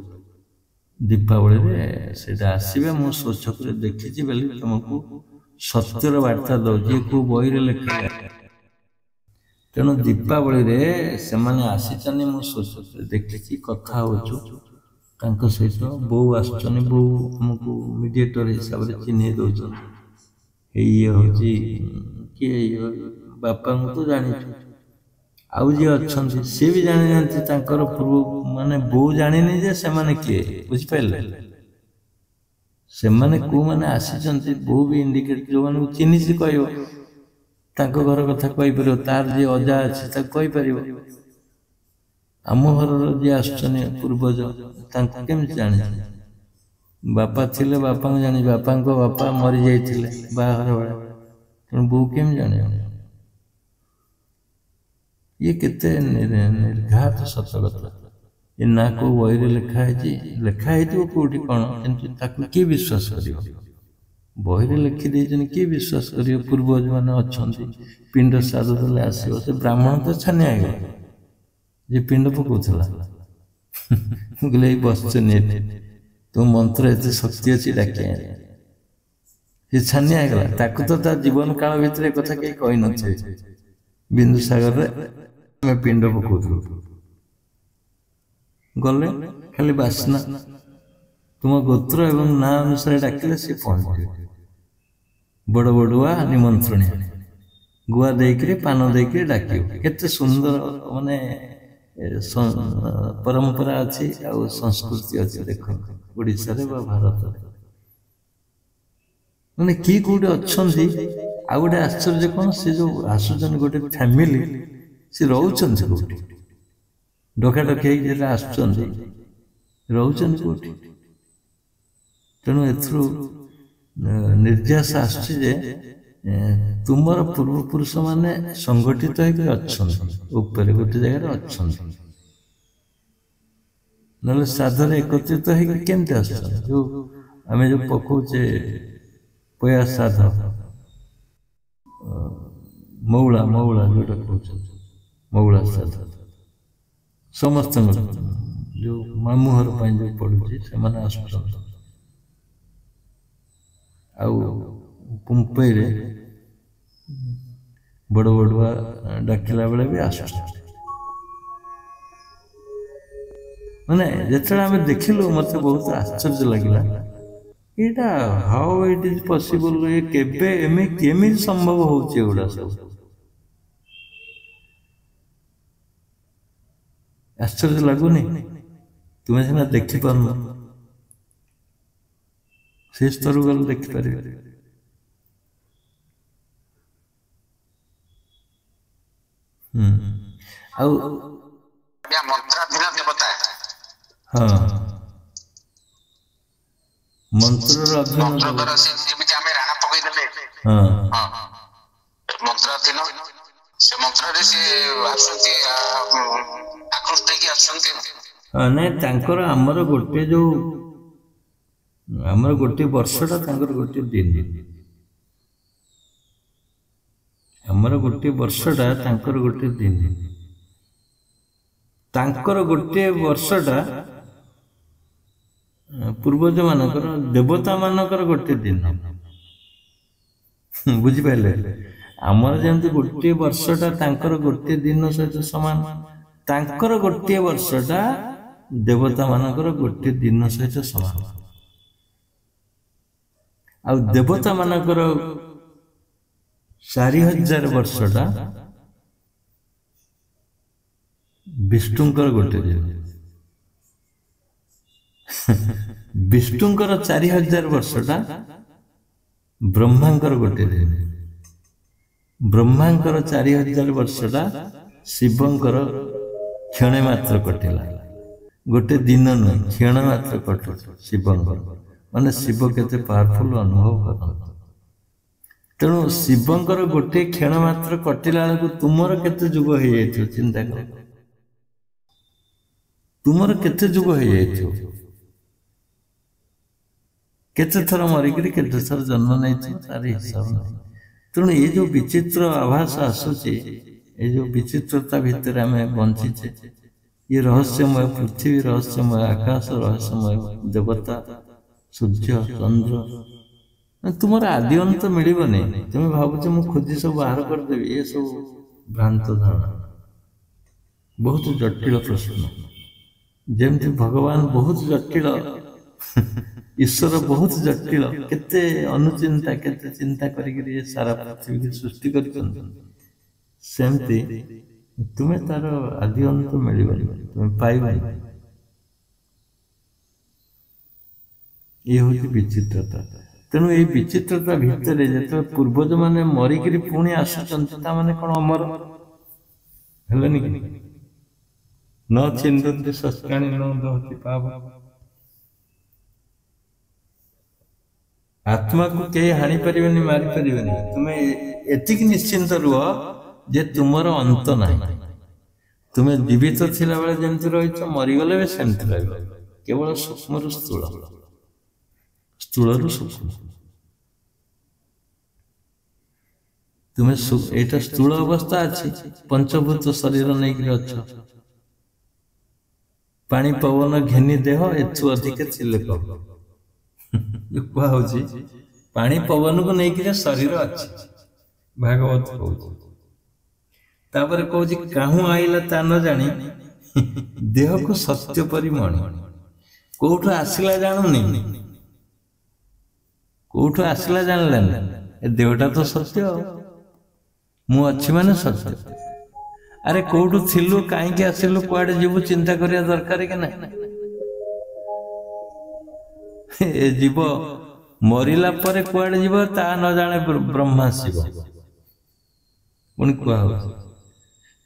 ଦୀପାବଳିରେ ସେଇଟା ଆସିବେ। ମୁଁ ସ୍ୱଚକ୍ଷୁରେ ଦେଖିଛି ବୋଲି ତମକୁ ସତ୍ୟର ବାର୍ତ୍ତା ଦଉଛି, କୋଉ ବହିରେ ଲେଖା। ତେଣୁ ଦୀପାବଳିରେ ସେମାନେ ଆସିଛନ୍ତି, ମୁଁ ସ୍ୱଚକ୍ଷୁରେ ଦେଖିଛି, କଥା ହଉଛୁ ତାଙ୍କ ସହିତ। ବୋଉ ଆସୁଛନ୍ତି, ବୋଉ ଆମକୁ ମିଡିଏଟର ହିସାବରେ ଚିହ୍ନେଇ ଦଉଛନ୍ତି। ଇଏ ହଉଛି କିଏ? ବାପାଙ୍କୁ ତ ଜାଣିଛୁ, ଆଉ ଯିଏ ଅଛନ୍ତି ସିଏ ବି ଜାଣିନାହାନ୍ତି ତାଙ୍କର ପୂର୍ବ ମାନେ। ବୋଉ ଜାଣିନି ଯେ ସେମାନେ କିଏ, ବୁଝିପାରିଲେ? ସେମାନେ କୋଉମାନେ ଆସିଛନ୍ତି ବୋଉ ବି ଇଣ୍ଡିକେଟ, ଯୋଉମାନଙ୍କୁ ଚିହ୍ନିଛି କହିବ, ତାଙ୍କ ଘର କଥା କହିପାରିବ। ତାର ଯିଏ ଅଜା ଅଛି ତାକୁ କହିପାରିବ। ଆମ ଘରର ଯିଏ ଆସୁଛନ୍ତି ପୂର୍ବଜ, ତାଙ୍କୁ କେମିତି ଜାଣିଛି? ବାପା ଥିଲେ ବାପାଙ୍କୁ ଜାଣିଛି, ବାପାଙ୍କ ବାପା ମରି ଯାଇଥିଲେ ବାହାଘର ବେଳେ, ତେଣୁ ବୋଉ କେମିତି ଜାଣିବ? ଇଏ କେତେ ନିର୍ଘାତ ସତ କଥା। ଏ ନା କୋଉ ବହିରେ ଲେଖା ହେଇଥିବ କୋଉଠି କଣ, କିନ୍ତୁ ତାକୁ କିଏ ବିଶ୍ୱାସ କରିବ? ବହିରେ ଲେଖି ଦେଇଛନ୍ତି, କିଏ ବିଶ୍ୱାସ କରିବ? ପୂର୍ବଜ ମାନେ ଅଛନ୍ତି, ପିଣ୍ଡ ଶ୍ରାଦ୍ଧ ଦେଲେ ଆସିବ। ସେ ବ୍ରାହ୍ମଣ ତ ଛାନିଆ ହେଇଗଲା ଯେ ପିଣ୍ଡ ପକଉଥିଲା। ମୁଁ କହିଲି ଏଇ ବସିଛନ୍ତି ଏଠି, ତୁମ ମନ୍ତ୍ର ଏତେ ଶକ୍ତି ଅଛି, ଡାକି ଆଣିବ। ସେ ଛାନିଆ ହେଇଗଲା। ତାକୁ ତ ତା ଜୀବନ କାଳ ଭିତରେ କଥା କେହି କହିନଥିବେ। ବିନ୍ଦୁସାଗରରେ ଆମେ ପିଣ୍ଡ ପକଉଥିଲୁ, ଗଲେ ଖାଲି ବାସ୍ନା, ତୁମ ଗୋତ୍ର ଏବଂ ନାଁ ଅନୁସାରେ ଡାକିଲେ ସେ ପହଞ୍ଚିବେ। ବଡୁଆ ନିମନ୍ତ୍ରଣୀ, ଗୁଆ ଦେଇକିରି ପାନ ଦେଇକିରି ଡାକିବ। କେତେ ସୁନ୍ଦର ମାନେ ପରମ୍ପରା ଅଛି ଆଉ ସଂସ୍କୃତି ଅଛି। ଦେଖନ୍ତୁ ଓଡ଼ିଶାରେ ବା ଭାରତରେ ମାନେ କିଏ କୋଉଠି ଅଛନ୍ତି। ଆଉ ଗୋଟେ ଆଶ୍ଚର୍ଯ୍ୟ କଣ, ସେ ଯୋଉ ଆସୁଛନ୍ତି ଗୋଟେ ଫ୍ୟାମିଲି, ସେ ରହୁଛନ୍ତି କୋଉଠି? ଡକାଡକି ହେଇକି ଯେଟା ଆସୁଛନ୍ତି, ରହୁଛନ୍ତି କୋଉଠି? ତେଣୁ ଏଥିରୁ ନିର୍ଯାସ ଆସୁଛି ଯେ ତୁମର ପୂର୍ବପୁରୁଷ ମାନେ ସଂଗଠିତ ହେଇକି ଅଛନ୍ତି, ଉପରେ ଗୋଟେ ଜାଗାରେ ଅଛନ୍ତି। ନହେଲେ ଶ୍ରାଦ୍ଧରେ ଏକତ୍ରିତ ହେଇକି କେମିତି ଆସୁଛନ୍ତି? ଯୋଉ ଆମେ ଯୋଉ ପକଉଛେ ପୟା ଶ୍ରାଦ୍ଧ, ମଉଳା ଯୋଉଟା କହୁଛନ୍ତି, ମଉଳା ଶ୍ରାଦ୍ଧ, ସମସ୍ତଙ୍କର ଯୋଉ ମାମୁଁ ଘର ପାଇଁ ଯୋଉ ପଡୁଛି, ସେମାନେ ଆସୁଛନ୍ତି। ଆଉ ପୁମ୍ପେଇରେ ବଡୁଆ ଡାକିଲା ବେଳେ ବି ଆସୁଛନ୍ତି। ମାନେ ଯେତେବେଳେ ଆମେ ଦେଖିଲୁ, ମତେ ବହୁତ ଆଶ୍ଚର୍ଯ୍ୟ ଲାଗିଲା। ଏଇଟା ହାଉ ଇଟ୍ ଇଜ ପସିବଲ, କେବେ କେମିତି ସମ୍ଭବ ହଉଛି ଏଗୁଡା ସବୁ? ଆଶ୍ଚର୍ଯ୍ୟ ଲାଗୁନି? ତୁମେ ସିନା ଦେଖିପାରୁନ, ସେ ସ୍ତରକୁ ଗଲେ ଦେଖିପାରିବେ। ଆଉ ହଁ, ମନ୍ତ୍ରର ଅଧୀନ ସେ ମନ୍ତ୍ରରେ ସେ ଆସୁଛନ୍ତି, ଆକୃଷ୍ଟ ହେଇକି ଆସୁଛନ୍ତି। ନାଇଁ, ତାଙ୍କର ଆମର ଗୋଟିଏ ବର୍ଷଟା, ତାଙ୍କର ଗୋଟିଏ ଦିନ। ଆମର गोटे वर्षटा तांकर गोटे दिन तांकर गोटे वर्षटा पूर्वज मानकर देवता मानकर गोटे दिन बुझी पाइले आमर जमती गोटे वर्षटा तांकर गोटे दिन सहित समान तांकर गोटे वर्षटा देवता मानकर गोटे दिन सहित समान आ देवता मानकर 4000 वर्षटा विष्णुंकर गोटे दिन विष्णुंकर 4000 वर्षटा ब्रह्मांकर गोटे दिन ब्रह्मांकर 4000 वर्षटा शिवंकर क्षण मात्र कटिला गोटे दिन नुह क्षण मात्र कटु शिवंकर माने शिव केते पावरफुल अनुभव करते तेणु शिवंकर गोटे क्षण मात्र कटिला बेलू तुमर केते जुग हो जाइथियो चिंता कर तुमर केते जुग हो जाइथियो केते थर मरिकरी केते थर जन्म नहीं तार हिसाब नहीं तेणु ये जो विचित्र आभास आसूचे ये जो विचित्रता भितर आम बंचीचे ये रहस्यमय पृथ्वी रहस्यमय आकाश रहस्यमय देवता सूर्य चंद्र तुमर आदि अंत मिलबनी तुम्हें भावुच मु खोजी सब बाहर करदेवी ये सब भ्रांत धारणा बहुत जटिल प्रश्न जमती भगवान बहुत जटिल ईश्वर बहुत जटिल केते अनुचिंता केते चिंता करी सारा पृथ्वी की सृष्टि करमती तुम्हें तार आदि अंत मिलबनी तुम्हें पाइबनी ये हूँ विचित्रता तेणु ये विचित्रता भितर जो पूर्वज मैंने मरिकी पुणी आसुच्च मैंने कौन अमर है न चिंतती शस्त्राणी न दहति पाप आत्मा को कई हानि पारिबेनी मारी पारिबेनी तुम्हें एतिक निश्चिंत रुह जे तुमर अंत नहीं तुम्हें जीवित थिला बेले जेमति रहिछ मरिगले भी सेमति रहबो केवल सूक्ष्म रु स्थूल स्थूल रु सूक्ष्म तुम्हें एटा स्थूल अवस्था अछि पंचभूत शरीर नहीं कि अच्छ पानी पवन घेनी देह एथु अधिक थिले कब कुआ होची पानी पवन को नहीं कि शरीर अच्छी भागवत कहूँ तापर कहूँ काहू आईला ता न जानी देह को सत्य परि मणि कोठु आसिला जानूनी कोठु आसिला जानलानी ए देहटा तो सत्य मु अच्छी माने सत्य अरे कोठु थिलु काईके आसिलु कुआडे जीवु चिंता करिया दरकार कि ना ए जीव मरिला परे कुआडे जीव ता न जाने ब्रह्मा शिव पुणी कुआ हो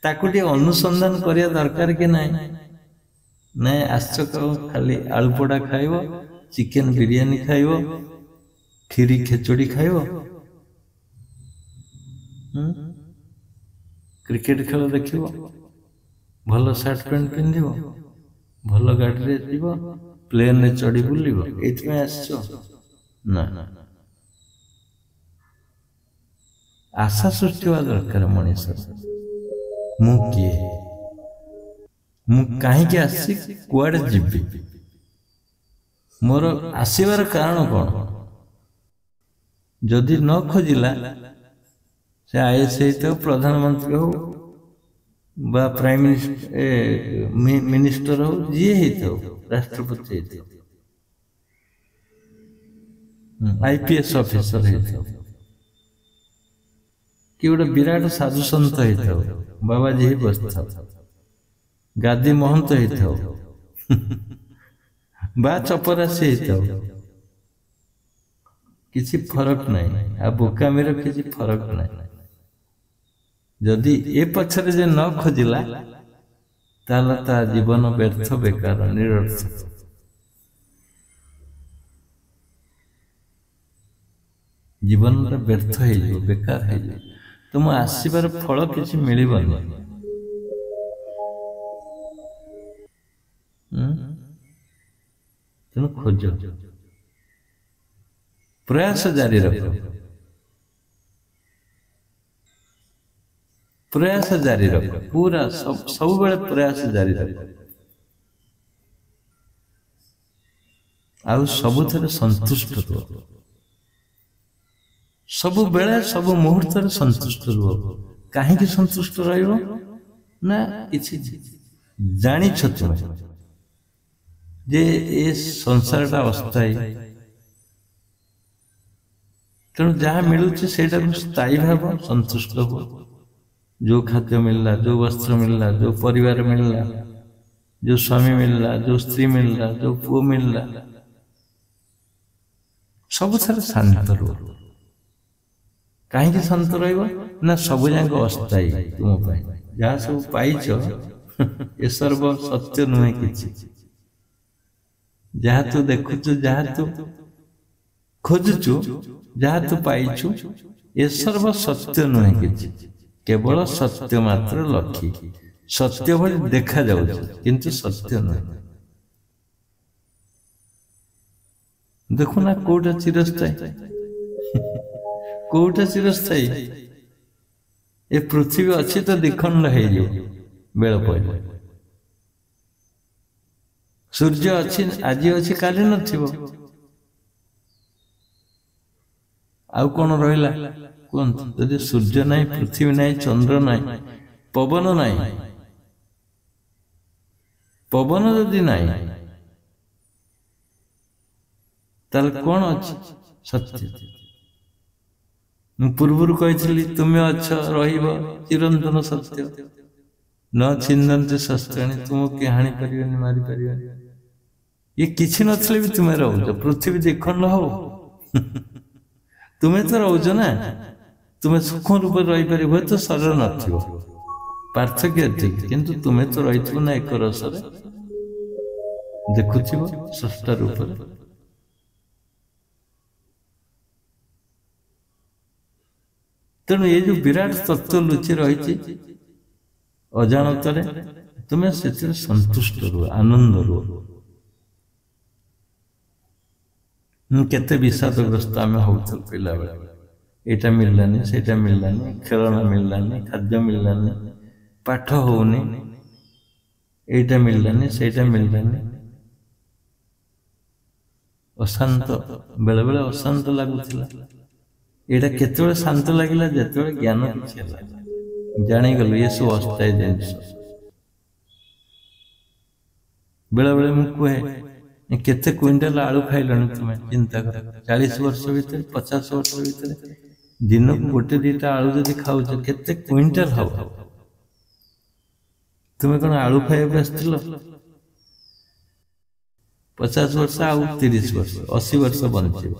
ताकू अनुसंधान करिया दरकार कि ना नहीं आश्च खाली आलू पोड़ा खाइब चिकेन बिरियानी खाइब खीरी खेचुड़ी खाइब क्रिकेट खेल देखिब भल सार्ट पैंट पिंधिब भल गाड़ी जीव प्लेन रे चढ़ी बुलिब एथमे आसछ ना आशा सृष्टि हुआ दरकार मनीष मु किए मु कहीं आसी कुआडे जीवी मोर आसबार कारण कौन जदि न खोजिला से आईएएस हो प्रधानमंत्री हो बा प्राइम मिनिस्टर हो जी हो राष्ट्रपति हो आईपीएस ऑफिसर हो कि गोटे विराट साधु सन्त हो बाबाजी बस गादी महंत हो बा चपरासी हो किसी फरक नहीं आ बोकामीर किसी फरक नहीं जदि ए पछरे जे न खोजिला ताला ता जीवन व्यर्थ बेकार निरर्थक जीवन व्यर्थ हो बेकार हो तुम आसबार फल किसी मिलबनी तेणु खोज प्रयास जारी रख प्रयास जारी रख पूरा सब बेले प्रयास जारी रख आउ सबुथरे संतुष्ट रुह सब बेले सब मुहूर्त संतुष्ट रुह कहीं संतुष्ट रहिबो ना किछि जानी तुम जे ए संसारटा अस्थायी तेणु जहाँ मिलूँ से स्थायी भाव संतुष्ट हो जो खाद्य मिलला जो वस्त्र मिलला जो परिवार मिलला जो स्वामी मिलला जो स्त्री मिलला जो पुओ मिलला सब सारे शांत रो कहीं शांत रहा सब जाक अस्थायी तुम जहाँ सब पाइच ए सर्व सत्य नुहे कि जहाँ तू देखुचु जहाँ तू खोजुचु जहाँ तू पाइचु ए सर्व सत्य नुहे कि केवल सत्य मात्र लक्षी सत्य भली देखा जाउछ किंतु सत्य नुहे देखो ना कोटा चिरस्थायी कोटा चिरस्थायी ए पृथ्वी अच्छी तो दिखंड है बेल पड़े सूर्य अच्छी आज अच्छी काली नथिबो आउ कौन रहिला कहते यदि सूर्य नहीं पृथ्वी नहीं चंद्र नहीं पवन नहीं पवन यदि नहीं ताल कौन अच्छी सत्य पूर्व कही तुम्हें अच्छ चिरंतन सत्य न छिंदंते शस्त्राणी तुमको किए हाणी पार मारी पार ये किसी नथिले भी तुम्हें रोच पृथ्वी दिखंड हो तुम्हें तो रोच ना तुम्हें सूक्ष्म रूप रहीपर हुए तो शरीर न पार्थक्य ठीक किंतु तुम्हें तो रही ना एक रस देखु स्रष्टा रूप तेणु ये जो विराट तत्व लुचि रही अजाणत तुम्हें से संतुष्ट रुह आनंद रुह केते विषादग्रस्त आम हो पिला बेले एटा मिललानी सेटा मिललानी खेलना मिललानी खाद्य मिललानी पाठ होनी एटा मिललानी सेटा मिललानी अशांत बेले बेले अशांत लगुला एटा केते शांत लगिला जेते ज्ञान जानीगल ये सब अस्थायी जिनिस बेले बेले मुझे केते क्विंटाल आलू खाइलनी तुम्हें चिंता कर 40 वर्ष भीतर 50 वर्ष भीतर दिन को गोटे दीटा आलू जब खाऊच केते क्विंटाल हम तुम्हें कौन आलू खाइबा आसथिल 50 वर्ष आउ 30 वर्ष 80 वर्ष बंचे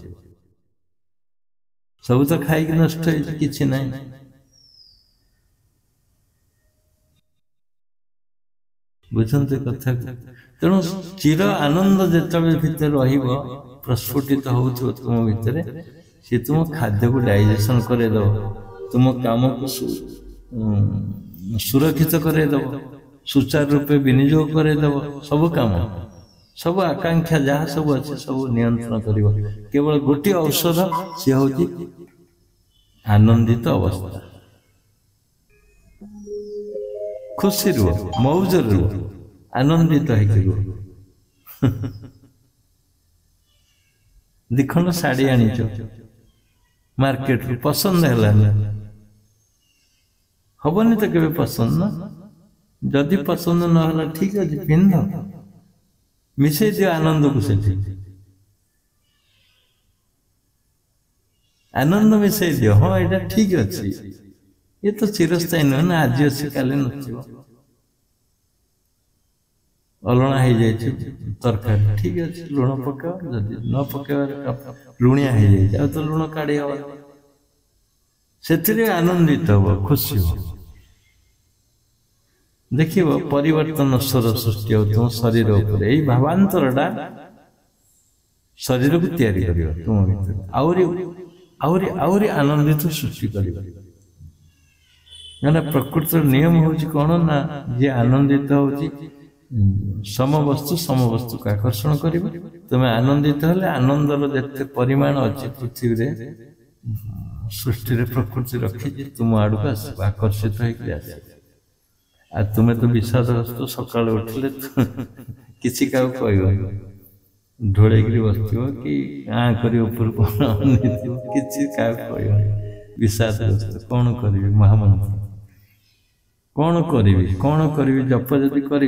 सब तो खाई नष्ट किसी ना बुझते कथा तेणु चिर आनंद जिते भितर प्रस्फुटित हो तुम भितर सी तुम खाद्य को डाइजेशन करद तुम काम को सुरक्षित करद सुचारू रूपे विनियोग करद सब काम सब आकांक्षा जहाँ सब अच्छे सब नियंत्रण कर केवल गोटे औषध सी हूँ आनंदित अवस्था खुशी रुह मौज रुह आनंदित हो दिखंड शाड़ी आनीच मार्केट रू पसंद है हबनी तो केवे पसंद ना जदि पसंद न ठीक अच्छे पिंध मिसे दियो आनंद को से आनंद मिसे दियो हाँ यहाँ ठीक अच्छे ये तो चिरस्थायी नुह ना आज अच्छे काले न अलणा हो जाए तरकारी ठीक अच्छे लुण पकाओ जदि न पकाइबार लुणिया हो जाए तो लुण काढ़ी हम से आनंदित हम खुशी हो देख परिवर्तन स्वर सृष्टि हो तुम शरीर उपर यही भावांतरटा शरीर को तैयारी कर तुम भर आहरी आनंदित सृष्टि कर प्रकृत नियम हूँ कौन ना जी आनंदित हो समवस्तु समवस्तु को आकर्षण कर तुम्हें आनंदित हेले आनंदर जिते परिमाण अच्छी पृथ्वी सृष्टि प्रकृति रखी तुम आड़ को आस आकर्षित होकर आ तुम्हें तो विषादग्रस्त सका उठिले किसी क्या कह ढोलैक बस कि आँ कर किसी क्या कह विषादग्रस्त कौन करी महामंत्र कौन करी जप जदि कर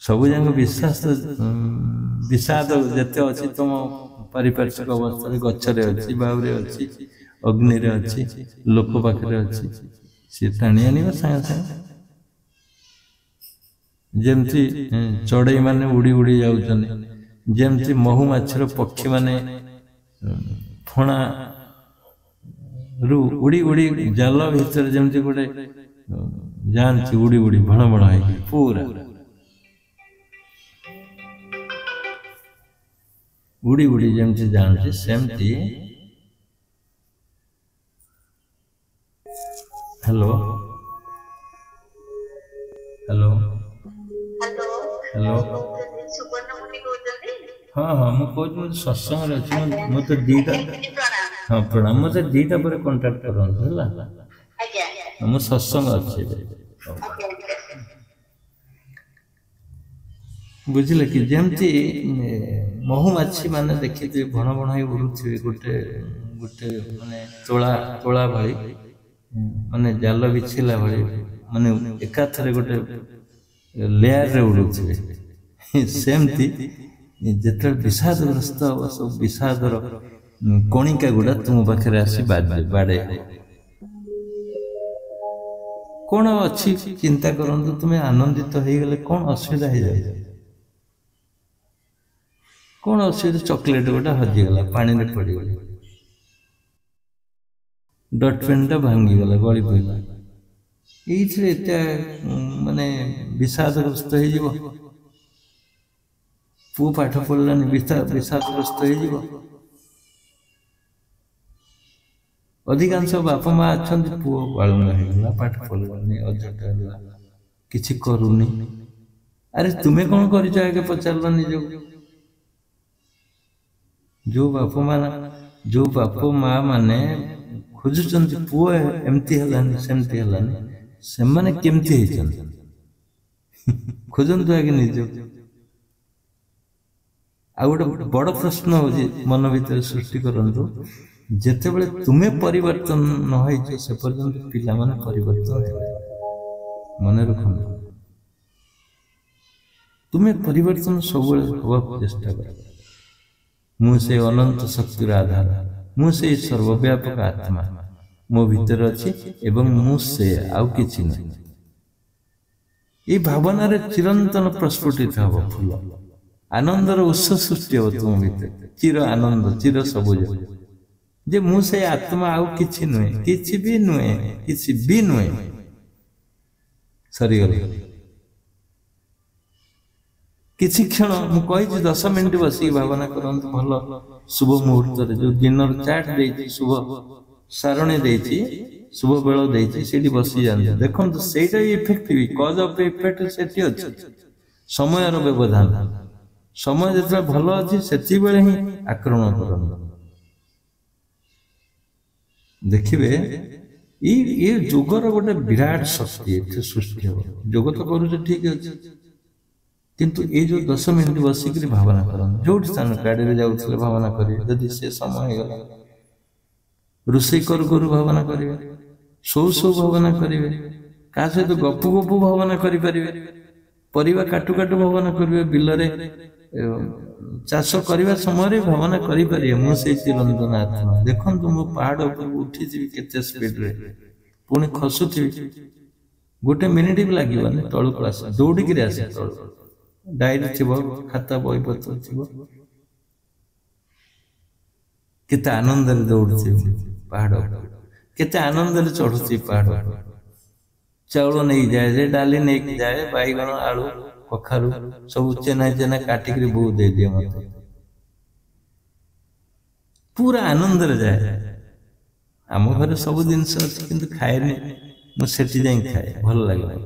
सबू जाक विश्वास विषाद जिते अच्छी तुम पारिपार्श्विक अवस्था गचरे अच्छी बाहुरे अच्छी अग्नि अच्छी लोक पाखे अच्छी सी टाणी आने सागे सागे जमती चढ़ई माने उड़ी उड़ी जामती महुमाछीर पक्षी माने फणा रु उड़ी उड़ी जाल भीतर जमती गोटे जानती उड़ी उड़ी भण भण है पूरा उड़ी उड़ी जमती जानती सेमती हेलो हेलो हेलो हाँ हाँ मुझे सत्संग अच्छी मुझे दीटा हाँ प्रणाम मुझे दीटा पर कांटेक्ट कर मुझे सत्संग अच्छे बुझे कि जमती महुमाछी माने देखिए भण भण उड़ुवे गोटे गोटे माने तोला तोला भाई माने जाल बिछला भाई माने एकाथरे गोटे लेयर रे उड़ुवे सेमती जिते विषादग्रस्त सब विषादर कणिका गुड़ा तुम पाखे आसी बाड़े कौन अच्छी चिंता करंतु तुम्हें आनंदित हो गले कौन असुविधा हो जाए कौन असुविधा चॉकलेट गोटा हजिगला पानी में पड़गला डटपेन भांगीगला गली पड़ा ये माने विषादग्रस्त हो पु पाठ पढ़लानी विषादग्रस्त हो अधिकांश बापा माँ अच्छा पुओ बालुंगा होगा पाठ पढ़लानी अजटा किसी करूनी अरे तुम्हें कौन कर पचार निज जो बाप माँ माने खोजुंट पुओ एमती हलानी सेमती हलानी से माने केमती खोजतु आगे निज आ गोटे बड़ प्रश्न हो मन भीतर सृष्टि करंतु जेते बळे तुम्हें परिवर्तन न होई से पर्यंत पिला माने परिवर्तन मन रखो तुम्हें परिवर्तन सब होगा चेष्टा कर मुझे अनंत शक्तिर आधार मुझे सर्वव्यापक आत्मा मो भीतर अच्छी एवं मुझे आउ किछि नहीं ये भावना रे चिरंतन प्रस्फुटित हब फूल आनंदर उत्स सृष्टि हो तुम भीतर चिर आनंद चिर सबुज जे मुझे आत्मा आउ किछि नुहे किछि भी नुहे सरी गले किसी क्षण मुझे 10 मिनिट बस भावना करंतु भल शुभ मुहूर्त जो दिन चार्ट देती शुभ सारणी देती शुभ बेल देती से बसी जाते देखो से इफेक्टिव कज अफ इफेक्ट से अच्छे समय व्यवधान समय जो भल अच्छी से ही आक्रमण कर देखिए ये जोगर गोटे विराट शक्ति सृष्टि हो जोग तो करुचे ठीक अच्छे किंतु ये जो 10 मिनिट बसिक भावना कर जो स्थान गाड़ी जाऊे भावना करेंगे जदि से समय होगा रोषे करू भावना करेंगे शो भावना करेंगे क्या सहित गपु गपु भावना करेंगे परिवा काटु काटु भावना करेंगे बिलरे चाष करने समय भावना करें मुझे चिरंतन आत्मा देखो मो पहाड़ ऊपर उठी केते स्पीड रे पुणी खसुथी गोटे मिनिट भी लगे तौक आस दौड़िक आस तौक डायरी थी खाता बही पत्र थी केते आनंद दौड़ पहाड़ केते आनंद चढ़ुची पहाड़ चाउल नहीं जाए डाली नहीं जाए बैगण आलू कखारू सब चेना चेना काटिक बो दे दिए मत पूरा आनंद जाए आम घर सब जिनस अच्छे किंतु खाए मुझे खाए भल लगे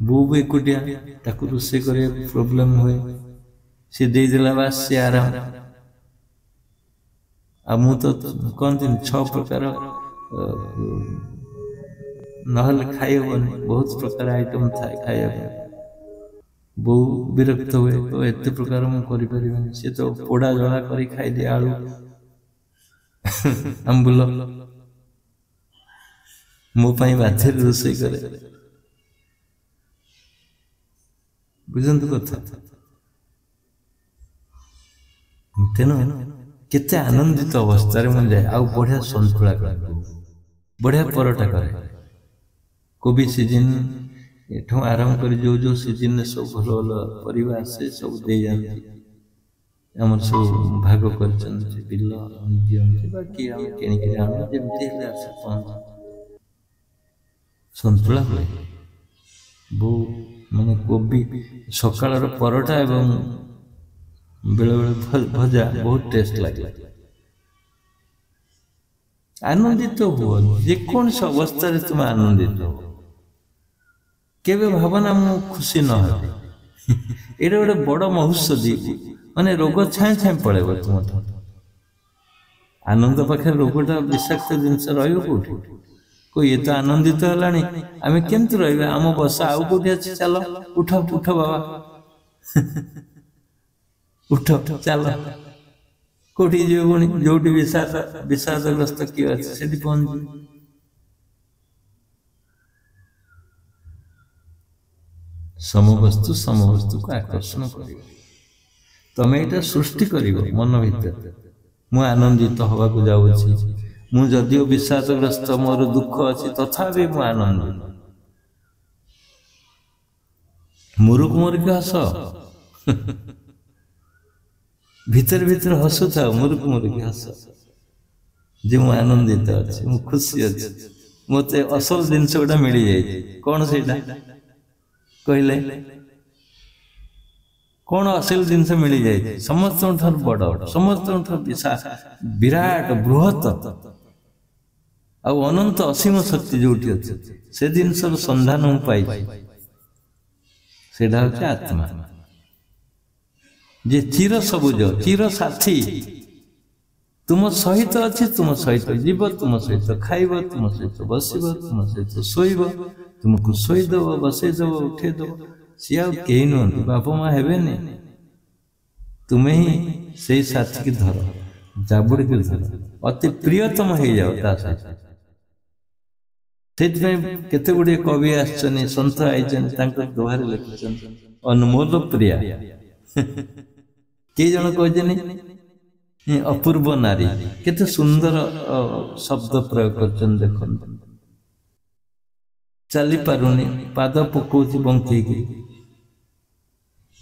बो भी एकुटिया ताकू रोषे कर प्रोब्लेम हुए सी देदेला बास से आराम आ मु तो कहते 6 प्रकार नहले खाई हेनी बहुत प्रकार आइटम थाए खाइबा बो विरक्त हुए तो एते प्रकार मु करि परिबेनी से तो पोड़ा जला करी खाई दे आलू आंबुल मो पाई बाथे रोसई करे बुझंतु कथा तेनो केते आनंदित अवस्था रे मन जाए आ बढ़िया संतुला करे बढ़िया परोटा करे कोबी सीजन एठो आराम कर जो सीजन ने सब भलो भलो परिवार से सब दे जाती हमर सब भाग कर बिल दियंती बाकी हम केनी के आन जेमती ले आसे पहुंच संतुला हुए बो माने कोबी सकाळर परोटा एवं बेले बेले भजा बहुत टेस्ट लगे आनंदित हुआ जे कौन सा अवस्था रे तुम आनंदित हो केबे भावना मु खुशी न हो एरे गोटे बड़ महोत्सवी माने रोग छाए छाए पड़ेगा तुम आनंद पाखे रोगटा विषाक्त जिनस रोटी कोई ये तो आनंदित है आम केमती रहा आम बस आउ कौटी अच्छे चल उठ उठ बाबा उठ चल कौटी जी जो विषादग्रस्त किए अच्छे से पहुंच समवस्तु को आकर्षण कर तमें यहाँ सृष्टि कर मन भीतर मु आनंदित हवा को जाऊँगी मु जदिओ विषादग्रस्त मोर दुख अच्छी तथापि मु आनंदित मुरुक मुरुक हस भीतर भीतर हसु था मुरुक मुरुक हस जे मु आनंदित अच्छी मु खुशी अच्छी मत असल जिनस गोटा मिल जाए कौन से कहले कौन असल जिनस मिल जाए समस्त बड़ समस्त विराट बृहत अनंत असीम शक्ति जो अच्छे से जिनस संधान मु पाई से आत्मा जे चिर सबुज चिर साथी तुम सहित अच्छे तुम सहित जीव तुम सहित खाइब तुम सहित बसब तुम सहित शोब तुमको शोईदेव बसईदेव उठेदेव सी आई नुहति बापा माँ हे तुम्हें ही से साथी की धर जाबुड़ के धर अति प्रियतम हो जाओ केते गुड़े कवि आसनी सन्त आई दोहार लिखिं अनमोल प्रिया कई जन कहते अपूर्व नारी केते सुंदर शब्द प्रयोग कर देख चली पारुनी पाद पकाउछि बंकी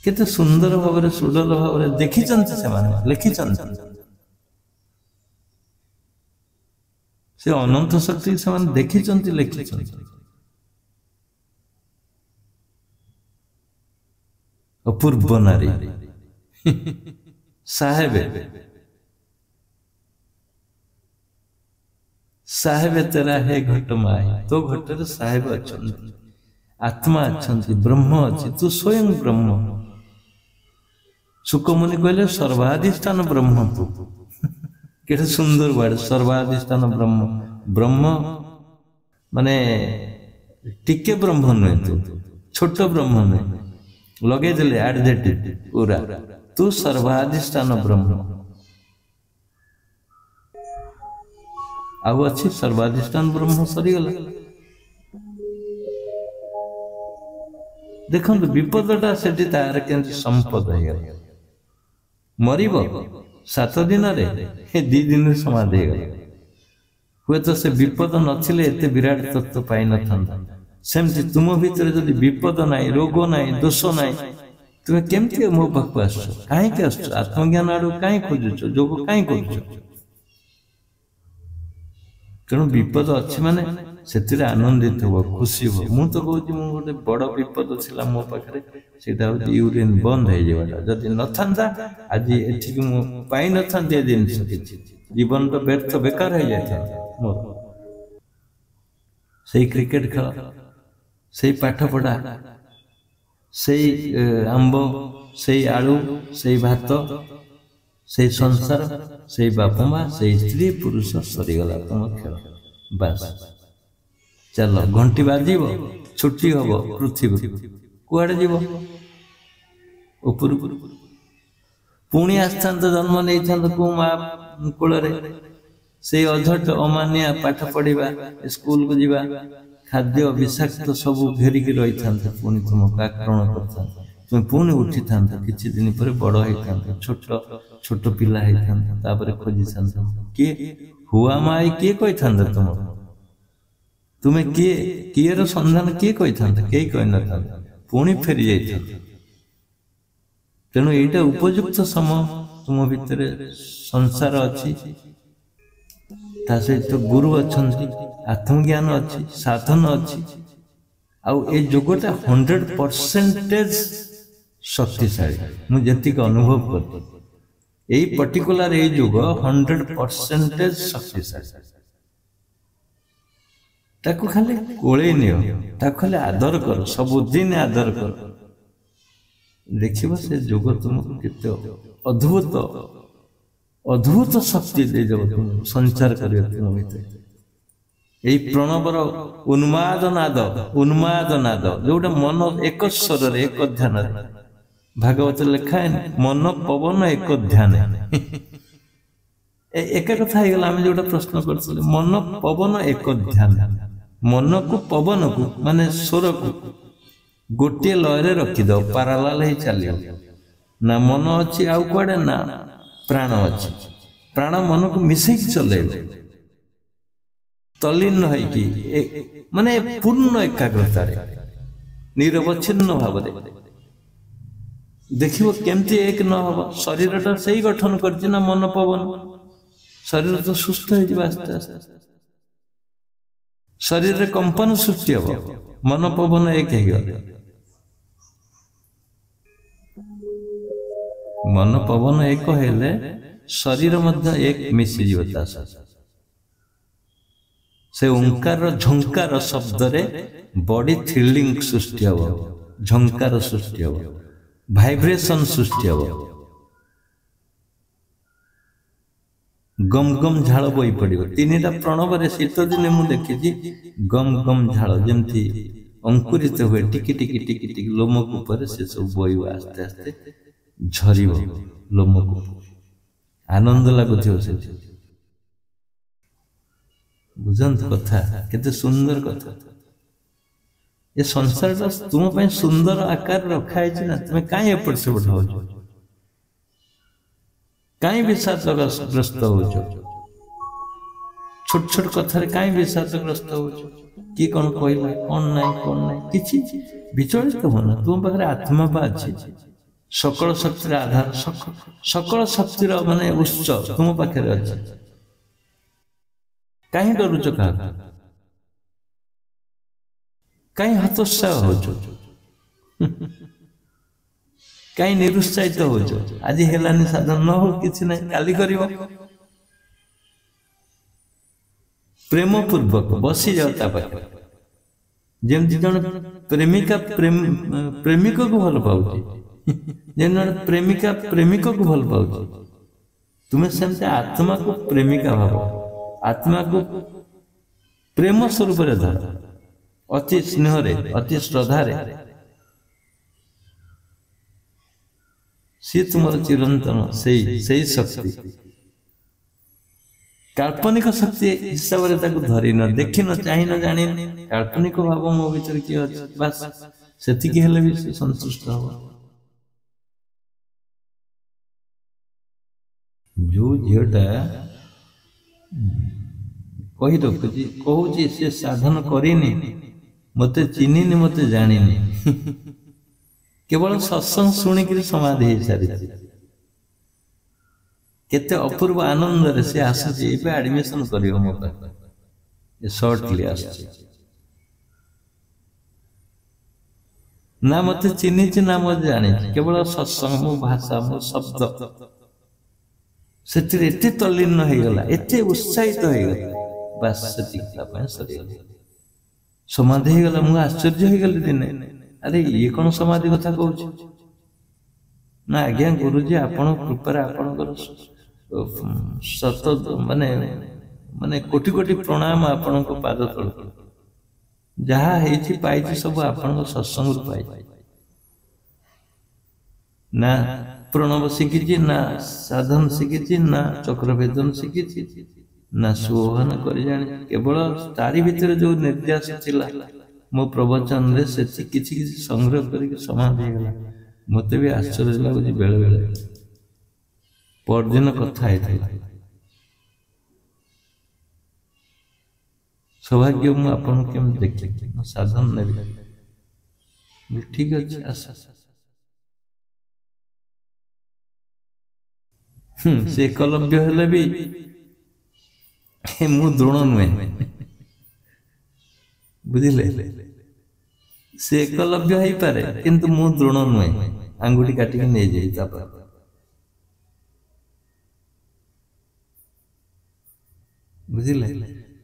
केते सुंदर भाव सुडल भाव देखी लिखि से अनंत शक्ति से देखी लिखि अपूर्व नारी साहेब तेरा है घट माई तो घटर साहेब अच्छा आत्मा अच्छा ब्रह्म अच्छी तू स्वयं ब्रह्म सुखमुनि कहले सर्वाधिष्ठान ब्रह्म तू के सुंदर वर्ड सर्वाधिष्ठान ब्रह्म ब्रह्म माने टिके ब्रह्म नुहे तू छोट ब्रह्म नुहे लगे देले एडजेक्टिव पूरा तू सर्वाधिष्ठान ब्रह्म आउ अच्छी सर्वाधिष्ठान ब्रह्म सरीगला देखो विपदटा से तार के संपद हो मरब 7 दिन रे 2 दिन समाधि हो हुए तो से विपद नथिले एते विराट तत्व पाई न था सेमती तुम भीतर जदि विपद नाई रोग नाई दोष नाई तुम केमती मो पाख आस कहीं आत्मज्ञान आड़ कहीं खोजुच जोग कहीं कर तेणु विपद अच्छी माने से आनंदित हो खुशी हो मु तो कहूँ मु गोटे बड़ विपद थिला मो पाखे सेटा हूँ यूरिन बंद हो जावाटा जदि न था आज एठिक मु पाई न था जिनस किसी जीवन तो व्यर्थ बेकार हो जाता मोर से क्रिकेट खेल से पाठ पढ़ा से आंब से आलू से भात ସେଇ ସଂସାର, ସେଇ ବାପା ମା, ସେଇ ସ୍ତ୍ରୀ ପୁରୁଷ, ସରିଗଲା ତମ ଖେଳ। ବାସ୍ ଚାଲ, ଘଣ୍ଟି ବାଜିବ, ଛୁଟି ହବ ପୃଥିବୀ। କୁଆଡେ ଯିବ? ଉପରକୁ। ପୁଣି ଆସିଥାନ୍ତ, ଜନ୍ମ ନେଇଥାନ୍ତ କୋଉ ମା କୋଳରେ, ସେଇ ଅଝଟ ଅମାନିଆ ପାଠ ପଢିବା, ସ୍କୁଲକୁ ଯିବା, ଖାଦ୍ୟ ବିଷାକ୍ତ ସବୁ ଘେରିକି ରହିଥାନ୍ତ, ପୁଣି ତୁମକୁ ଆକ୍ରମଣ କରିଥାନ୍ତ। ତୁମେ ପୁଣି ଉଠିଥାନ୍ତ, କିଛି ଦିନ ପରେ ବଡ ହେଇଥାନ୍ତ, ଛୋଟ ପିଲା ହେଇଥାନ୍ତ, ତାପରେ ଖୋଜିଥାନ୍ତ କିଏ ହୁଆ ମାଇ, କିଏ କହିଥାନ୍ତ ତୁମକୁ? ତୁମେ କିଏ, କିଏର ସନ୍ଧାନ କିଏ କହିଥାନ୍ତ? କେହି କହିନଥାନ୍ତ, ପୁଣି ଫେରି ଯାଇଥାନ୍ତ। ତେଣୁ ଏଇଟା ଉପଯୁକ୍ତ ସମୟ। ତୁମ ଭିତରେ ସଂସାର ଅଛି, ତା ସହିତ ଗୁରୁ ଅଛନ୍ତି, ଆତ୍ମଜ୍ଞାନ ଅଛି, ସାଧନ ଅଛି, ଆଉ ଏ ଯୋଗଟା 100% ଶକ୍ତିଶାଳୀ। ମୁଁ ଯେତିକି ଅନୁଭବ କରୁଛି, ଏଇ ପର୍ଟିକୁଲାର ଏଇ ଯୋଗ 100% ଶକ୍ତିଶାଳୀ। ତାକୁ ଖାଲି କୋଳେଇ ନିଅ, ତାକୁ ଖାଲି ଆଦର କର, ସବୁଦିନ ଆଦର କର। ଦେଖିବ ସେ ଯୋଗ ତୁମକୁ କେତେ ଅଦ୍ଭୁତ ଶକ୍ତି ଦେଇଦେବ, ତୁମକୁ ସଞ୍ଚାର କରିବ ତୁମ ଭିତରେ। ଏଇ ପ୍ରଣବର ଉନ୍ମାଦ ନାଦ, ଯୋଉଟା ମନ ଏକ ସ୍ୱରରେ, ଏକ ଧ୍ୟାନରେ। ଭାଗବତ ଲେଖା ମନ ପବନ ଏକ ଧ୍ୟାନ। ଏକା କଥା ହେଇଗଲା। ଆମେ ଯୋଉଟା ପ୍ରଶ୍ନ କରିଥିଲେ, ମନ ପବନ ଏକ ଧ୍ୟାନ। ମନକୁ ପବନକୁ ମାନେ ସ୍ୱରକୁ ଗୋଟିଏ ଲୟରେ ରଖିଦବ, ପାରାଲାଲ ହେଇ ଚାଲିବ। ନା ମନ ଅଛି ଆଉ କୁଆଡେ, ନା ପ୍ରାଣ ଅଛି। ପ୍ରାଣ ମନକୁ ମିଶେଇକି ଚଲେଇବ, ତଲ୍ଲୀନ ହେଇକି, ମାନେ ପୂର୍ଣ୍ଣ ଏକାଗ୍ରତାରେ, ନିରବଚ୍ଛିନ୍ନ ଭାବରେ। ଦେଖିବ କେମିତି ଏକ ନ ହବ। ଶରୀରଟା ସେଇ ଗଠନ କରିଛି ନା ମନ ପବନ। ଶରୀର ତ ସୁସ୍ଥ ହେଇଯିବ ଆସ୍ତେ ଆସ୍ତେ। ଶରୀରରେ କମ୍ପନ ସୃଷ୍ଟି ହବ, ମନ ପବନ ଏକ ହେଇଗଲେ। ମନ ପବନ ଏକ ହେଲେ ଶରୀର ମଧ୍ୟ ଏକ ମିଶିଯିବ ତା ସହିତ। ସେ ଓଙ୍କାର ଝଙ୍କାର ଶବ୍ଦରେ ବଡି ଥ୍ରିଲିଂ ସୃଷ୍ଟି ହବ, ଝଙ୍କାର ସୃଷ୍ଟି ହବ, ଭାଇବ୍ରେସନ ସୃଷ୍ଟି ହବ। ଗମ ଗମ ଝାଳ ବୋହି ପଡିବ। ତିନିଟା ପ୍ରଣବରେ ଶୀତ ଦିନେ ମୁଁ ଦେଖିଛି ଗମ ଗମ ଝାଳ ଯେମିତି ଅଙ୍କୁରିତ ହୁଏ, ଟିକି ଟିକି ଟିକି ଟିକି ଲୋମକୂପରେ ସେ ସବୁ ବୋହିବ, ଆସ୍ତେ ଆସ୍ତେ ଝରିବ ଲୋମକୂପ। ଆନନ୍ଦ ଲାଗୁଥିବ ସେଠି। ବୁଝନ୍ତୁ କଥା, କେତେ ସୁନ୍ଦର କଥା। ଏ ସଂସାରଟା ତୁମ ପାଇଁ ସୁନ୍ଦର ଆକାର ରଖା ହେଇଛି ନା। ତୁମେ କାହିଁ ଏପଟ ସେପଟ ହଉଛ? କାହିଁ ବିଷାଦଗ୍ରସ୍ତ ହଉଛ? ଛୋଟ ଛୋଟ କଥାରେ କାହିଁ ବିଷାଦଗ୍ରସ୍ତ ହଉଛ? କିଏ କଣ କହିଲା, କଣ ନାହିଁ, କିଛି ବିଚଳିତ ହୁଅନା। ତୁମ ପାଖରେ ଆତ୍ମା ବା ଅଛି, ସକଳ ଶକ୍ତିର ଆଧାର, ସକଳ ଶକ୍ତିର ମାନେ ଉତ୍ସ ତୁମ ପାଖରେ ଅଛି। କାହିଁ ଡରୁଛ କାହାକୁ? କାହିଁ ହତୋତ୍ସାହ ହଉଛ? କାହିଁ ନିରୁତ୍ସାହିତ ହଉଛ? ଆଜି ହେଲାନି ସାଧନ, ନ ହଉ କିଛି ନାହିଁ, କାଲି କରିବ। ପ୍ରେମ ପୂର୍ବକ ବସିଯାଅ ତା ପାଖରେ। ଯେମିତି ଜଣେ ପ୍ରେମିକା ପ୍ରେମିକକୁ ଭଲ ପାଉଛି, ଯେମିତି ଜଣେ ପ୍ରେମିକା ପ୍ରେମିକକୁ ଭଲ ପାଉଛି, ତୁମେ ସେମିତି ଆତ୍ମାକୁ ପ୍ରେମିକା ଭାବ, ଆତ୍ମାକୁ ପ୍ରେମ ସ୍ୱରୂପରେ ଧର, ଅତି ସ୍ନେହରେ, ଅତି ଶ୍ରଦ୍ଧାରେ। ସିଏ ତୁମର ଚିରନ୍ତନ ସେଇ ଶକ୍ତି। କାଳ୍ପନିକ ଶକ୍ତି ହିସାବରେ ତାକୁ ଧରିନ, ଦେଖିନ, ଚାହିଁନ, ଜାଣିନ। କାଳ୍ପନିକ ଭାବ ମୋ ଭିତରେ କିଏ ଅଛି, ବାସ୍ ସେତିକି ହେଲେ ବି ସେ ସନ୍ତୁଷ୍ଟ ହବ। ଯୋଉ ଝିଅଟା କହି ରଖୁଛି, କହୁଛି ସେ ସାଧନ କରିନି, ମତେ ଚିହ୍ନିନି, ମତେ ଜାଣିନି, କେବଳ ସତ୍ସଙ୍ଗ ଶୁଣିକିରି ସମାଧି ହେଇସାରିଛି। କେତେ ଅପୂର୍ବ ଆନନ୍ଦରେ ସେ ଆସୁଛି, ଏବେ ଆଡମିସନ କରିବ ମୋ ପାଖରେ, ସର୍ଟଲି ଆସୁଛି। ନା ମତେ ଚିହ୍ନିଛି, ନା ମତେ ଜାଣିଛି, କେବଳ ସତ୍ସଙ୍ଗ, ମୋ ଭାଷା, ମୋ ଶବ୍ଦ, ସେଥିରେ ଏତେ ତଲ୍ଲୀନ ହେଇଗଲା, ଏତେ ଉତ୍ସାହିତ ହେଇଗଲା, ବାସ୍ ସେତିକି ତା ପାଇଁ ସରିଗଲା। ସମାଧି ହେଇଗଲା। ମୁଁ ଆଶ୍ଚର୍ଯ୍ୟ ହେଇଗଲି ଦିନେ, ଆରେ ଇଏ କଣ ସମାଧି କଥା କହୁଛି? ना आज्ञा गुरुजी आपण कृपार आपणकर सत माने माने कोटि कोटि प्रणाम आपण पाद तल जहा हेछि पाइछि सब आपण सत्संग पाइ ना प्रणव शिखिछि ना साधन शिखिछि ना चक्रभेदन शिखिछि ना सुहन कर जाने केवल तारी भितर जो निर्देश थिला मो प्रवचन रे से किछि किछि संग्रह करके समाधि गेला मते भी आश्चर्य लागुछि बेले बेले परदिन कथा हेतला सौभाग्य मु आपन केम देखि साधन नेबी ठीक अछि आशा से एकलव्य हेले भी मु द्रोण नुहे बुझिले से एकलव्य है पारे किंतु मु द्रोण नुहे आंगुठी काटी के नै जाई तापर बुझिले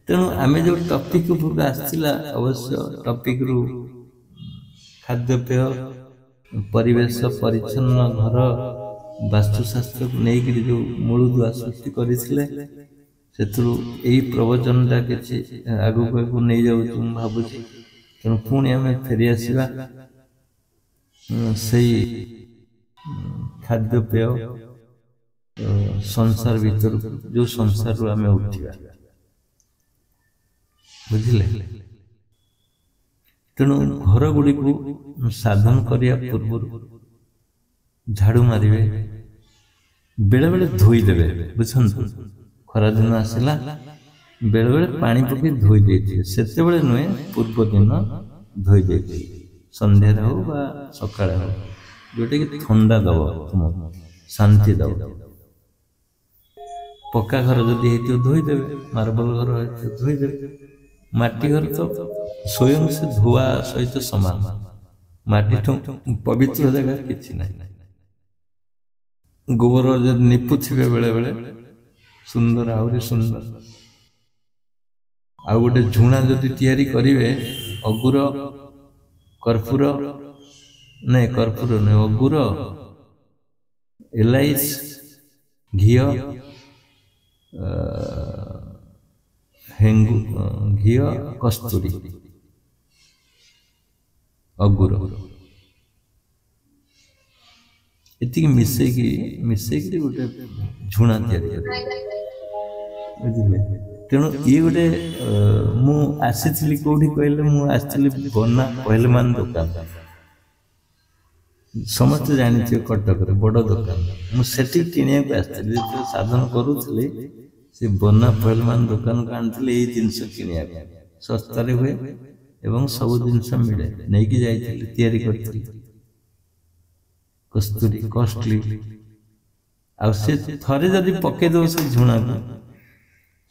तेणु आमे जो टॉपिक उपरक आसथिला अवश्य टॉपिक रु खाद्यपेय परिवेश परिच्छन्न घर वास्तुशास्त्र को नहीं जो मूलदुआ सृष्टि करथिले सेतु एही प्रवचनटा किछि आगु को नहीं जाउ भाबुछि तेणु पुणी आमे फेरी आसीबा सही खाद्यपेय संसार भीतर जो संसार रु आमे उठिबा बुझिले तेणु घर गुड़ी को साधन करिया पूर्व झाड़ू मारिबे बेले बेले धोई देबे बुझछन खरा दिन आसिला बेले बेले पानी पके धोई देथि सेते बेले नुए पूर्व दिन धोई देथि संध्या हो बा सकाळे हो जोटे कि ठंडा दबो तुम शांति दबो पक्का घर जदि हेतु धोई देबे मार्बल घर हेतु धोई देबे माटी घर तो स्वयं से धुआ सहित समान माटी पवित्र जगह किछि नहीं गोबर जब निपुथिबे बेले बेले सुंदर आउरी सुंदर आ गोटे झुणा जदि तैयारी करिवे अगुर कर्पूर नहीं कर्पूर नहीं अगुर एलाइच घियो हेंगु घियो कस्तूरी अगुर एति मिसे की गोटे झुणा तैयारी बुझिले तेणु ये गोटे मु आसीथिली कोठी कहले मु आसीथिली बना पहले मान दुकान समस्त जानिथियो कटक रे बड़ दुकान मु सेठी किनिया को आसीथिली तो साधन करूथली से बना पहले मान दुकान को आनथिले ए जिंस किनिया सस्ता रे हुए एवं सब जिंस मिले नै कि जाइथिली तैयारी करथिली कस्तूरी कॉस्टली आ से थरे जदि पके दो से झुणा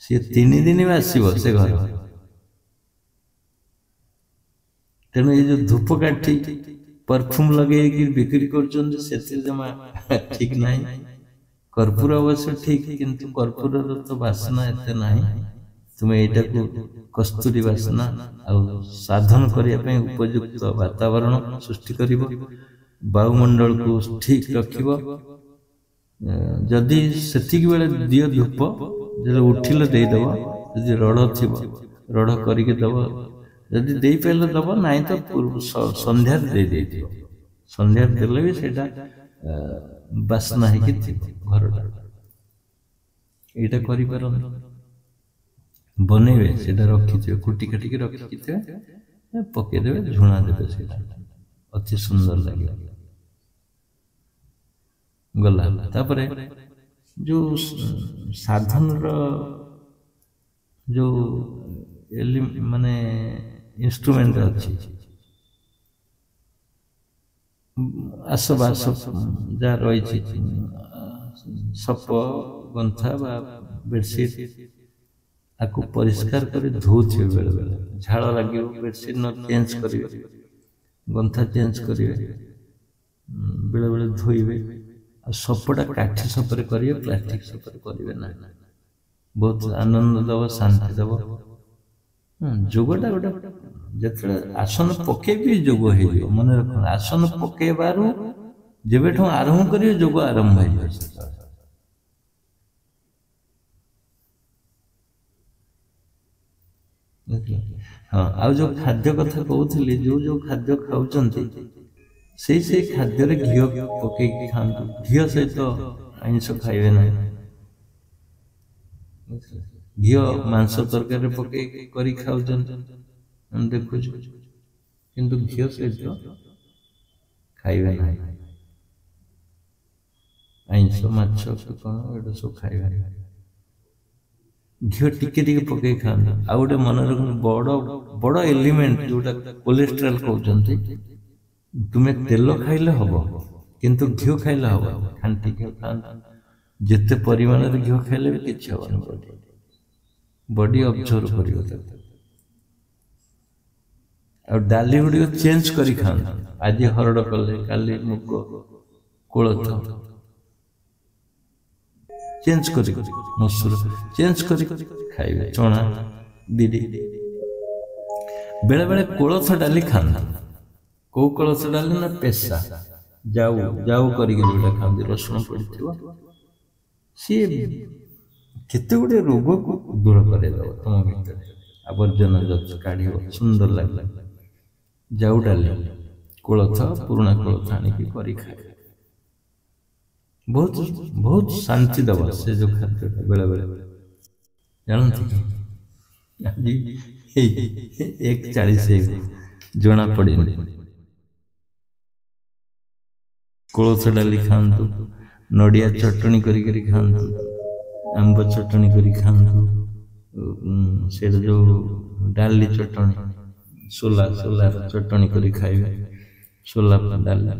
से 3 दिन में आसीबो से घर तेणु ये जो धूप काठी परफ्यूम लगे कि बिक्री करछन से जमा ठीक नहीं कर्पूर अवश्य ठीक किंतु कर्पूर तो वासना एते नहीं तुम एटा को कस्तूरी वासना आ साधन करिया पे उपयुक्त वातावरण सृष्टि करिवो वायुमंडल को ठीक रखिवो जदि सेतिक बेले दियो धूप जे उठिले दे देबो जदि रड थिबो रड करिके देबो जदि देई पेले देबो नाही तो संध्या दे दियो संध्या देले भी सेटा बासना है कि घरटा एटा करि परन बनेबे सेटा रखिथिबे कुटी काटी के रखिथिबे पके देबे झुणा देबे सेटा अति सुंदर लगे गला तापरे जो साधन रो जो माने इंस्ट्रूमेंट अछि आसबास जा रही सप गंथा बा बेडशीट आपको परिष्कार कर धोथे बेले बेले झाड़ लगे बेडशीट न चेंज करिवे गंथा चेंज करिवे बेले बेले धोइबे आ सपटा काठी सपरे करिवे प्लास्टिक सपरे करिवे ना बहुत आनंद दब शांति दब जोगटा गोटे जतले आसन पके भी जोग हो मन रख आसन पकेबारु जेबेठू आरंभ करिए जोग आरंभ हो हाँ आ जो खाद्य कथा कहूली जो खाद्य खाऊंचे से खाद्य घी पकई खाते घी सहित आइंस खाइबे ना घी मांस तरकारी पकई करी खाऊं देखु किंतु घी सहित खाइबे ना आइंस माछ कौन ये सब खाइबे घी टिके टिके पकई खाते आ गए मन रख बड़ बड़ एलिमेंट जोटा कोलेस्ट्रॉल कहते तुम्हें तेल खाइले हम किंतु घी खाइले हम खांटी घी खाते जिते परिमाण घी खाइले भी किसी हम बॉडी ऑब्जर्व कर डाली गुड़ चेंज कर खाते आज हरड़ कले काली मुग कोलथ चेंज कर मसूर चेंज कर खाइबे चना दीदी बेले बेले कोलथ डाली खाते कौ कोलथ डाली ना पेशा जाऊ जाऊ करके खाते रसुण पड़ो सी केते गुड़े रोग को दूर कर तुम भर आवर्जना काढ़ सुंदर लगे जाऊ डाली कोलथ पुराणा कोलथ आनिकी करी खाए बहुत बहुत शांति दबा से जो खाद्य बेले बेले जानते आज 1:40 जना पड़े कोलथ डाली खातु नड़िया चटनी करी खातु आंब चटनी करी खातु से जो डाली चटनी सोला सोलार चटनी करी खाइबे सोला डाली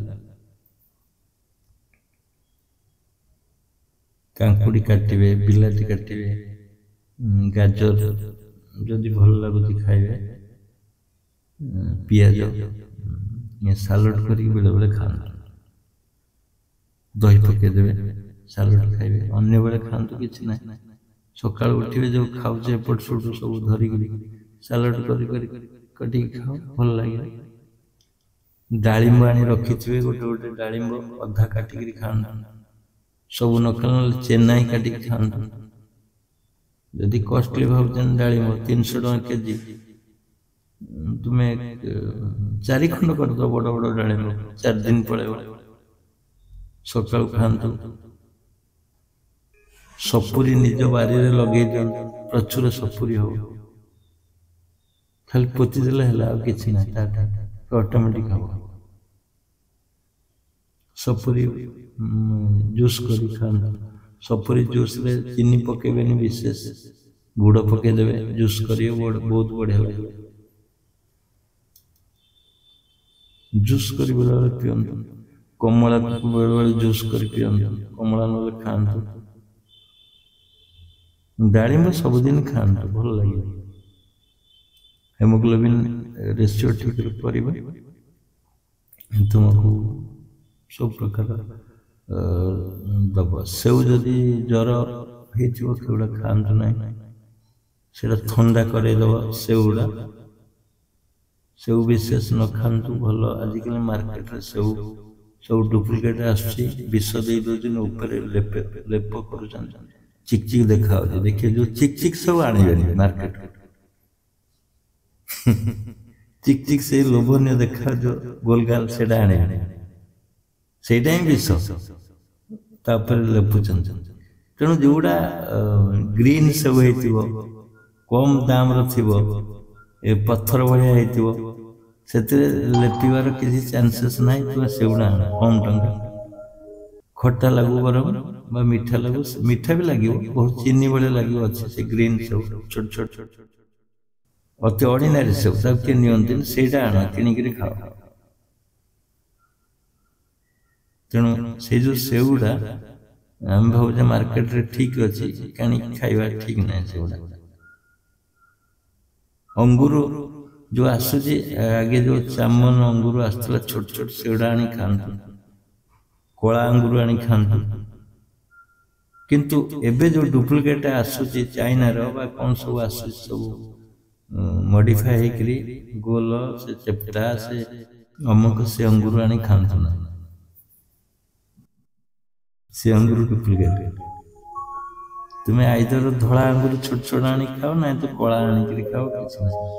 कांकुड़ी काटिबे बिलाटी काटिबे गाजर जदि भल लगुच खाइबे पियाज ये सालड करी बेले बेले खाते दही पकई देवे सालड खाइबे अन्य बेले खातु किसी ना सका उठे जो खाऊे एपट सेपट सब धरिक सालड कटी खाओ भल लगे डालिंब आनी रखि गोटे गोटे डालिंब अधा काटिक खाते सब न खा चेन्नाई काटिक खाते जदि कॉस्टली भाव डालिंब 300 टका केजी तुम्हें 4 खंड कर दो बड़ बड़ डालिंब 4 दिन पड़े सका खातु सपुरी निज बारी लगे दिखाँ प्रचुर सपुरी हो खाली पोतीदेले कि ना ऑटोमेटिक हम सपुरी जूस कर खाते सपुरी जूस रे चीनी पकेबे विशेष गुड़ पकईदेवे जूस करिए बहुत बढ़िया लगे जूस कर बेले पिंतु कमला बेले बेले जूस कर पिंतु कमला ना खातु डालिंब सबुदिन खातु भल लगे हेमोग्लोबिन रेशियो ठीक करेंगे तुमको सब प्रकार दब सेव जदि ज्वर होगा खातु ना से ठंडा करदेव सेवुड़ा सेव विशेष न खातु भल आजिकल मार्केट रे सेव सब डुप्लिकेट आसुची विष दे दौन ऊपर लेप कर चिकचिक देखा देखिए जो चिकचिक सब आने मार्केट चिकचिक से लोभनीय देखा जो गोलगाल से आने से विष लेपुचन तेणु जोड़ा ग्रीन सब हो कम दाम रे पत्थर भाया से लेपिबार किसी चांसेस ना तुम सेगुड़ा कम टंका खट्टा लगू बरम मीठा लगू मीठा भी लगे बहुत चीनी भाया लगे अच्छे से ग्रीन सब छोट छोट अति ऑर्डिनरी सब तक किए नियंत्रण से आण किणिक खाओ तेणु से जो सेगुड़ा आम भावे मार्केट रे ठीक अच्छे कहीं खाइबा ठीक ना सेगुड़ा अंगूर जो आसूची आगे जो चामन अंगूर आसला छोट छोट सेगुड़ा आनी खातु कला अंगूर आनी खातु किंतु एबे जो डुप्लिकेट आसूची चाइना रो बा कौन सब आसूची सब मॉडिफाई करी गोल से चेप्टा से अमुक से अंगूर आनी खातु ना से अंगूर डुप्लिकेट तुम्हें आइदर धड़ा अंगूर छोट छोट आनी खाओ ना तो कला आनिक खाओ कि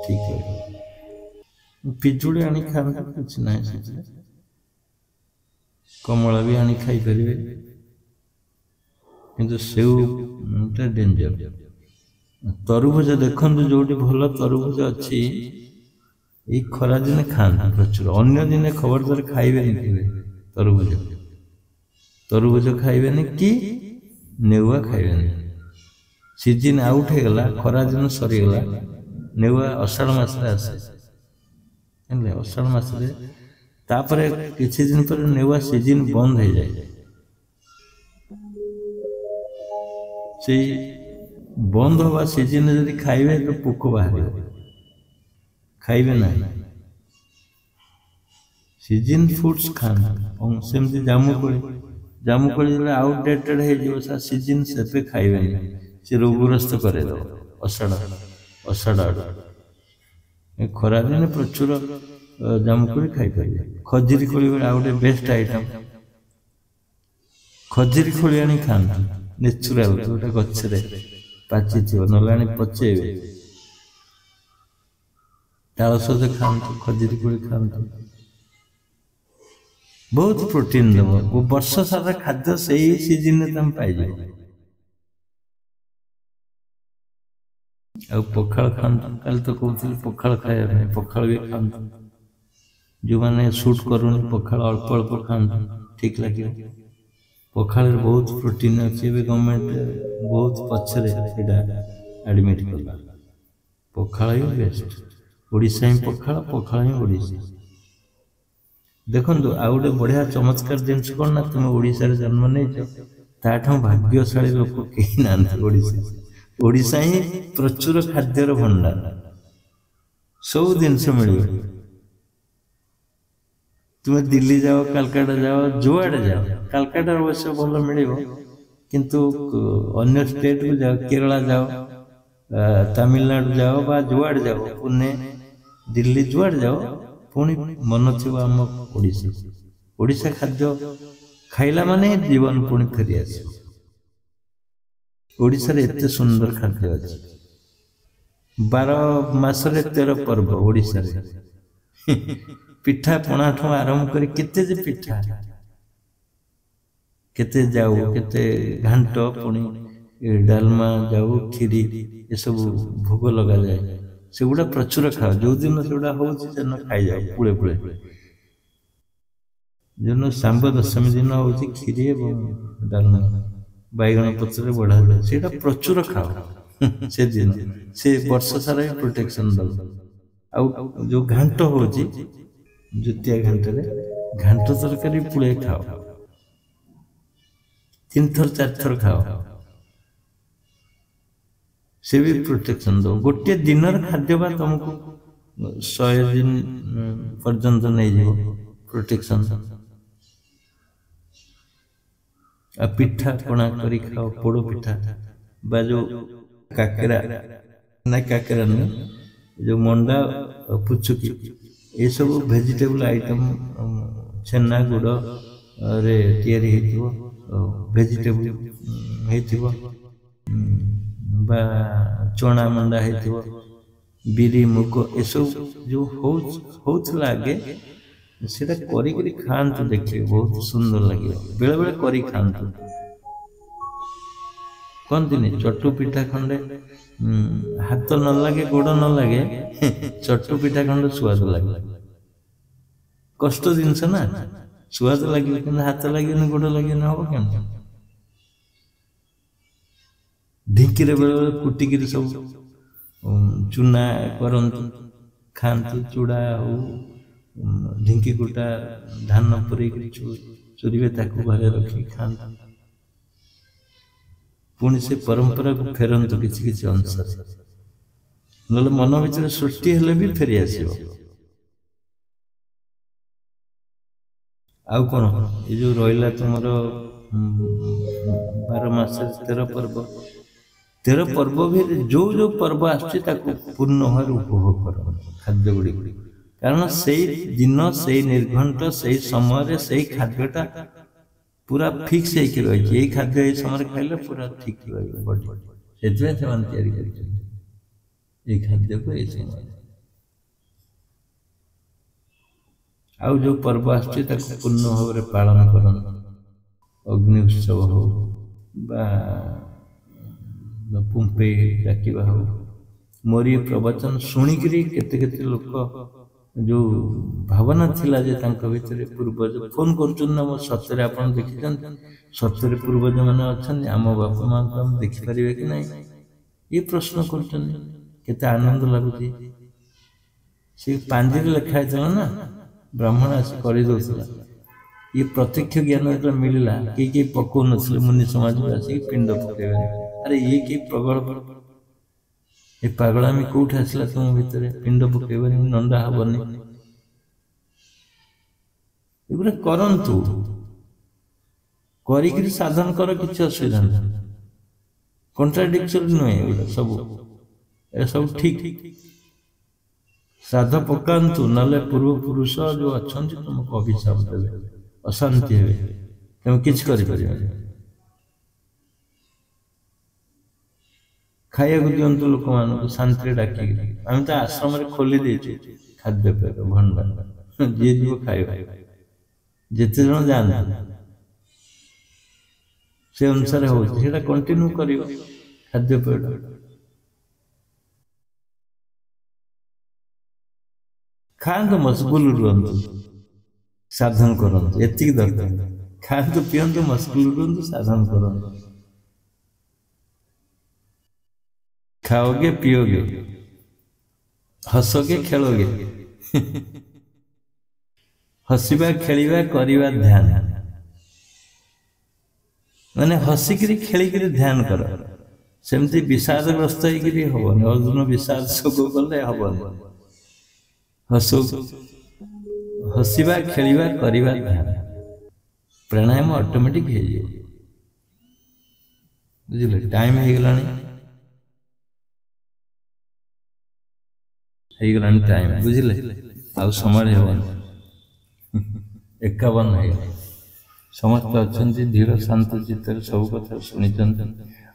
ठीक है पिजुड़ी आनी खाते किसी ना कमला भी आनी खाई पारे किंतु सेवटा डेंजर तरबुज देखो जो भल तरबुज अच्छी ये खरा दिन खाते प्रचुर अन्य दिन खबरदार खाइबे तरबुज तरबुज खाइबे कि नेउआ खाइबे सीजन आउट हो गला खरा दिन सरीगला नेउआ अषाढ़ मासरे आसे अषाढ़ मासरे तापरे किछि दिन पर नेउआ सीजन बंद हो जाए से बंद हवा सीजन यदि खाइबे तो पोक बाहर खाइबे ना सीजन फूड्स खान सेमती जामुकोली आउटडेटेड हो सीजन से खाइबे से रोगग्रस्त करे अषाढ़ खरा दिन प्रचुर जामुकोली खाई पारे खजुरी कोली गोटे बेस्ट आइटम खजुरी खोली आनी खाते नेचुराल गोटे गचरे पाची ना पचेबे तालसज खाते खजुरी कोली खाते बहुत प्रोटीन दब वो वर्ष सारा खाद्य से ही सीजन तुम पाई पखाड़ खाते कल तो कहते पखाड़ खाया पखाड़ भी खाते जो मैंने शूट करूनी पखाड़ अल्प अल्प खाते ठीक लगे पखाड़ बहुत प्रोटीन अच्छे गवर्नमेंट बहुत पछरे एडमिट कला पखाड़ ही बेस्ट ओडिशा ही पखाड़ ही ओडिशा देखो आ गए बढ़िया चमत्कार जिनस कौन ना तुम ओडिशा रे जन्म नहीं ताठा भाग्यशाली लोक कहीं ना ओडिशा ही प्रचुर खाद्यर भंडार सब जिनस मिल तुम्हें दिल्ली जाओ कलकाता जाओ जुआड़े जाओ कलकाता अवश्य भल मिल किंतु अन्य स्टेट को जाओ केरला जाओ तमिलनाडु जाओ बा जुआड़े जाओ पुणे दिल्ली जुआड़े जाओ पुणी मन थी आम ओडिशा खाद्य खाइला माने जीवन पुणी फेरी आस ओडिशा रे एते सुंदर खाद्य अच्छे 12 मासरे 13 पर्व ओडिशा रे पिठा पणा ठू आरंभ कर केते जे पिठा केते जाऊ केते घांट पुणी डालमा जाऊ खीरी ये सब भोग लगा जाए से गुड़ा प्रचुर खाओ जो दिन से गुड़ा हो खाई जाओ पुले पुले जो सांब दशमी दिन हो खीरी एवं डालमा बैगण पत्र बढ़ा जाए से प्रचुर खाओ से दिन से वर्ष सारा प्रोटेक्शन दल आ जो घांट हो जुतिया घांट तरकारी पुले खाओ 3 थर 4 थर खाओ से भी प्रोटेक्शन दो गोटे दिन खाद्य बा तुमको 100 दिन पर्यंत नहीं जाओ प्रोटेक्शन आ पिठा पणा करी खाओ पोड़ पिठा बा जो काकेरा ना काकेरा नहीं जो मंडा पुचुकी ये सब वेजिटेबल आइटम छेना गुड़ रे तैयारी हेतिबो वेजिटेबल हेतिबो बा चना मंडा हेतिबो बिरी मुग ये सब जो होथला आगे सेटा करी करी खांतु देखिए बहुत सुंदर लगे बेले बेले करी खांतु कौन दिन चट्टू पिठा खंडे हाथ न लगे गोड़ न लगे चट्टू पिठा खंडे स्वाद लगे कष्ट जिनस ना स्वाद लगे कि हाथ लगे गोड़ लगे ना हो क्या ढिंकी रे बेले कुटिकी सब चूना करंतु खांतु चूड़ा हो ढिंकी कुटा धान पुरे चुरीबे ताकू घरे रखी खांतु पुणी से परंपरा को फेरंतु किसी किसी अंश नले मन भीतर सृष्टि हेले भी फेरी आसीबो आउ कोन ए जो रोइला तुमरो 12 मास 13 पर्व भी जो पर्व आछी ताकू पूर्ण होर उपभोग करो खाद्य गुडी कारण से दिन से निर्घंट से समय से खाद्यटा पूरा फिक्स ହେଇକି ରହିଛି ଏଇ ଖାଦ୍ୟ ଏଇ ସମୟରେ ଖାଇଲେ ପୁରା ଠିକ ରହିବ ବଡି ସେଥିପାଇଁ ସେମାନେ ତିଆରି କରିଛନ୍ତି ଏଇ ଖାଦ୍ୟକୁ ଏଇ ସମୟରେ ଆଉ ଯୋଉ ପର୍ବ ଆସୁଛି ତାକୁ ପୂର୍ଣ୍ଣ ଭାବରେ ପାଳନ କରନ୍ତି ଅଗ୍ନି ଉତ୍ସବ ହଉ ବା ପୁମ୍ପେଇ ଡାକିବା ହଉ ମୋରି ପ୍ରବଚନ ଶୁଣିକିରି କେତେ କେତେ ଲୋକ ଯୋଉ ଭାବନା ଥିଲା ଯେ ତାଙ୍କ ଭିତରେ ପୂର୍ବଜ ଫୋନ କରୁଛନ୍ତି ନା ମୋ ସତରେ ଆପଣ ଦେଖିଛନ୍ତି ସତରେ ପୂର୍ବଜ ମାନେ ଅଛନ୍ତି ଆମ ବାପା ମାଙ୍କୁ ଆମେ ଦେଖିପାରିବେ କି ନାହିଁ ଏ ପ୍ରଶ୍ନ କରୁଛନ୍ତି କେତେ ଆନନ୍ଦ ଲାଗୁଛି ସେ ପାଞ୍ଜିରେ ଲେଖା ହେଇଥିଲା ନା ବ୍ରାହ୍ମଣ ଆସି କରିଦଉଥିଲା ये प्रत्यक्ष ज्ञान जेतବେଳେ ମିଳିଲା କେହି ପକଉନଥିଲେ ମୁନି ସମାଜକୁ ଆସିକି ପିଣ୍ଡ ପକେଇବେ ଆରେ ଇଏ କି ପ୍ରଗଳ୍ଭ ଏ ପାଗଳାମି କୋଉଠି ଆସିଲା ତୁମ ଭିତରେ ପିଣ୍ଡ ପକେଇବନି ନଣ୍ଡା ହବନି ଏଗୁଡ଼ା କରନ୍ତୁ କରିକିରି ସାଧନ କର କିଛି ଅସୁବିଧା ନାହିଁ କଣ୍ଟ୍ରାଡିକ୍ଟରି ନୁହେଁ ଏଗୁଡ଼ା ସବୁ ଏସବୁ ଠିକ ଶ୍ରାଦ୍ଧ ପକାନ୍ତୁ ନହେଲେ ପୂର୍ବପୁରୁଷ ଯୋଉ ଅଛନ୍ତି ତୁମକୁ ଅଭିଶାପ ଦେବେ ଅଶାନ୍ତି ହେବେ ତମେ କିଛି କରିପାରିବନି ଖାଇବାକୁ ଦିଅନ୍ତୁ ଲୋକମାନଙ୍କୁ ଶାନ୍ତିରେ ଡାକିକି ଆମେ ତ ଆଶ୍ରମରେ ଖୋଲି ଦେଇଛୁ ଖାଦ୍ୟପେୟ ଭଣ୍ଡାର ଯିଏ ଯିବ ଖାଇବ ଯେତେ ଜଣ ଯାଆନ୍ତି ସେ ଅନୁସାରେ ହଉଛି ସେଇଟା କଣ୍ଟିନ୍ୟୁ କରିବ ଖାଦ୍ୟପେୟ ଖାଆନ୍ତୁ ମସଗୁଲ ରୁହନ୍ତୁ ସାଧନ କରନ୍ତୁ ଏତିକି ଦରକାର ଖାଆନ୍ତୁ ପିଅନ୍ତୁ ମସଗୁଲ ରୁହନ୍ତୁ ସାଧନ କରନ୍ତୁ खाओगे पियोगे हसोगे खेलोगे हसिबा खेलिबा करिबा ध्यान माने हसिकिरी खेलिकिरी ध्यान कर सेमती विषादग्रस्त होइकिरी हबनी अर्जुन विषाद शोक कले हबनी हसो हसिबा खेलिबा करिबा ध्यान प्राणायाम ऑटोमेटिक हे जाय बुझिले टाइम हे गेलानी टाइम बुझिले आ समय हेबनी 51 है समस्त अच्छा धीर शांत चित्तर सब कथा शुणी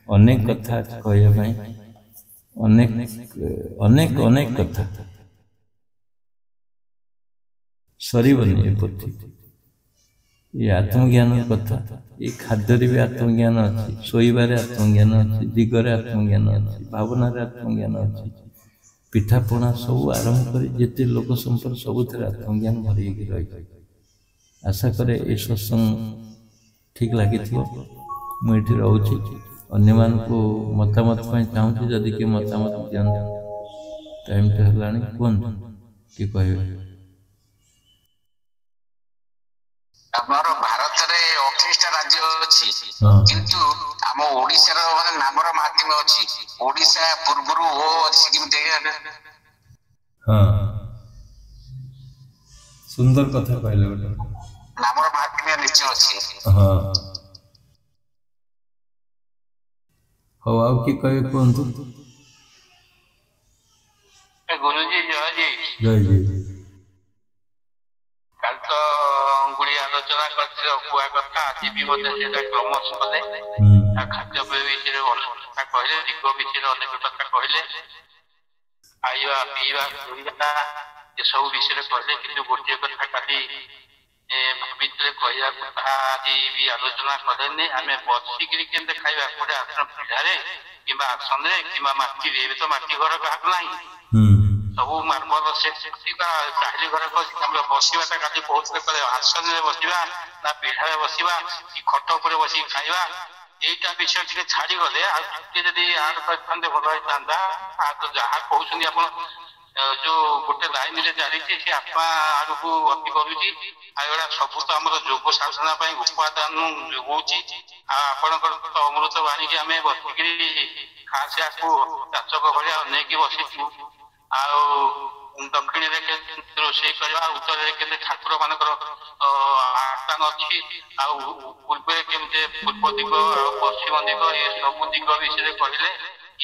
अनेक कथा कहना अनेक अनेक अनेक कथा सरबनी ये पोथी ये आत्मज्ञान कथा ये खाद्य भी आत्मज्ञान अच्छी शोबार आत्मज्ञान अच्छी दिगरे आत्मज्ञान अच्छी भावना आत्मज्ञान अच्छी पिठापणा सब आरंभ कर जिते लोक संपर्क सबुथ आत्मज्ञान भर रही आशा करे ये सत्संग ठीक लगी मुझे रोचे अन्य मान को मतामत चाहूँ जदि कि मतामत दिखाते टाइम तो है कहूँ कि कह भारत रे 28 टा राज्य अछि किंतु हम ओडिसा रो माने नामर माध्यम अछि ओडिसा पूर्वरु ओ अछि कि देखा हां सुंदर कथा कहले बेटा नामर माध्यम निश्चय अछि हां हो आउ की कहे कोंतु गुरुजी जय जी कल तो गुड़ी आलोचना करते कुआ कथा आज भी मते सेटा क्रमश कले खाद्य पेय विषय कथा कहले दिग विषय अनेक कथा कहले खाइबा पीवा घुरिबा ये सब विषय कहले किंतु गोटे कथा खाली भविष्य कहया कथा आज भी आलोचना करेनी आमे बसिकरी केंते खाइबा कोडे आसन पिढारे किबा आसन रे किबा माटी रे तो माटी घर काट नाही सब मार्बल से टाइल घर बसवाटा खाली बहुत आसन में बसवा ना पीढ़ा बसवा कि खट उपर बस खाइबा यहीटा विषय टे छाड़ी गले आदि आड करते भल होता तो जहाँ कहते आप जो गोटे लाइन रे जारी सी आत्मा आड़ को गति करुच्ची आड़ा सब तो आम जोग साधना उपादान जोगाऊँगी आपणकर अमृत बाणी आम बसिक खास को चाचक भाया नहीं बसीचु दक्षिण रोषे करवा उत्तर ठाकुर मान आस्थान अच्छी पूर्व केमती पूर्व दिग पश्चिम दिग ये सब दिग विषय कहले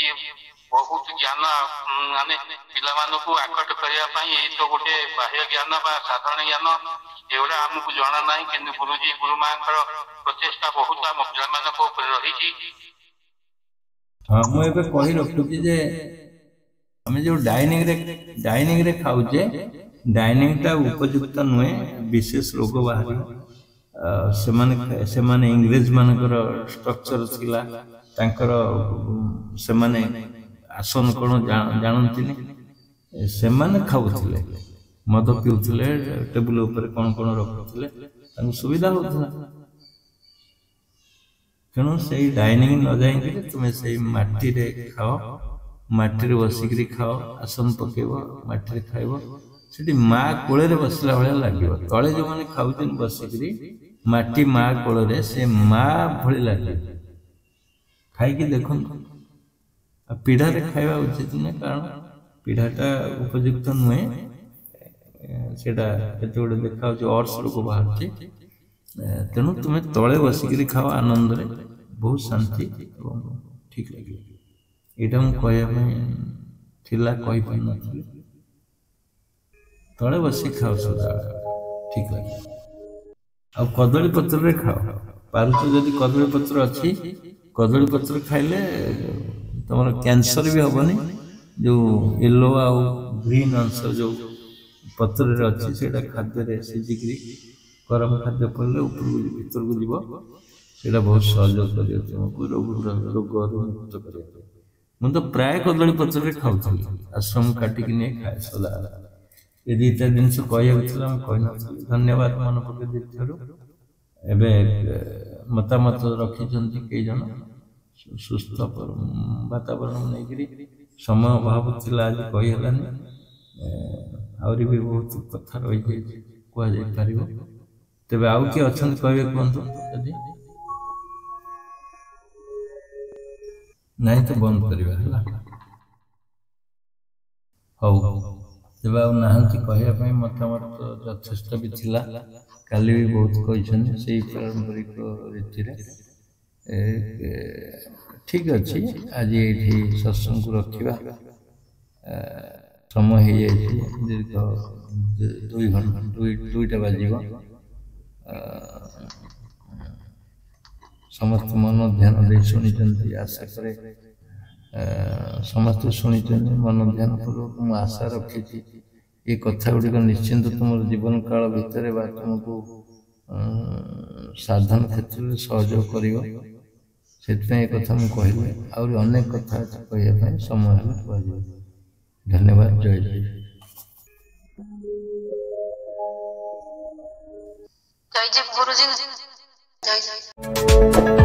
ये बहुत ज्ञान माने पिलामानकु आकट करिया पई ए तो गोटे बाह्य ज्ञान बा साधारण ज्ञान एवढा हमकु जणा नाही किंतु गुरुजी गुरुमांकर प्रचेष्टा बहुत हम पिलामानक ऊपर रही। हाँ मु एबे कहि रखुची जे हमें जो डाइनिंग रे खाउचे डाइनिंग ता उपयुक्त नुहे विशेष रोग बाहरी सेमाने इंग्रेज मानकर स्ट्रक्चर थिला तांकर सेमाने आसन कोन जानंतिनी सेमाने खाउथिले मद पिउथिले टेबल ऊपर कोन कोन रखुथिले तांको सुविधा होथला तेणु से डाइनिंग न जाइए तुम्हें से माटी रे खाओ माटी रे बसिकी खाओ आसन पकेब माटी खाइब से माँ कोल बसला भाया लगे तले जो मैंने खाऊन बसिकी माटी माँ कोल से माँ भली लगे खाई देख पीढ़ा खावा उचित नुहे कारण पीढ़ाटा उपयुक्त नुहे से गोटे देखा अर्स रोग बाहर तेणु तुम्हें तले बसिकी खाओ आनंद रे बहुत शांति ठीक लगे यहाँ मुझे कहना तले बसी खाओ सदा ठीक लगे आ कदली पत्र रे खाओ पारुच जदि कदली पत्र अच्छी कदली पत्र खाइले तुम कैंसर भी हेनी जो येलो आ ग्रीन अंश जो पत्र अच्छी से खाद्य सिझिक गरम खाद्य पड़े भीतर को जीव से बहुत सहयोग कर रोग मुक्त कर मुझे तो प्राय कदली पत्र खाऊली आश्रम काटिक नहीं खाए सदा ये दुईटा जिनस कही धन्यवाद मन पके दीथारू एबे मतामत रखिंट कई जन सुस्थ वातावरण नहीं समय अभाव थिला आज कहीहलानी आहरी भी बहुत कथा रही कह तेरे आउ किए अच्छा कहे कहतु नहीं तो बंद करवा हौ तेज आना कहवाई मतामत यथेष भी थिला काली भी बहुत कही पारंपरिक रीति ठीक अच्छे आज ये सत्संग को रखा समय हो दीर्घ 2 घंटा 2टा बाजिब समस्त मन ध्यान दे शुणी आशा करे समस्त शुणी मन ध्यान पूर्वक मुझे आशा रखी ये कथा गुड़िक निश्चिंत तुम जीवन काल भितर तुमको साधन क्षेत्र में सहयोग कर कथा मुझे कहली आहुरी अनेक कथा कहवाई समय कह धन्यवाद जय जय जय जय गुरुजी जय जय।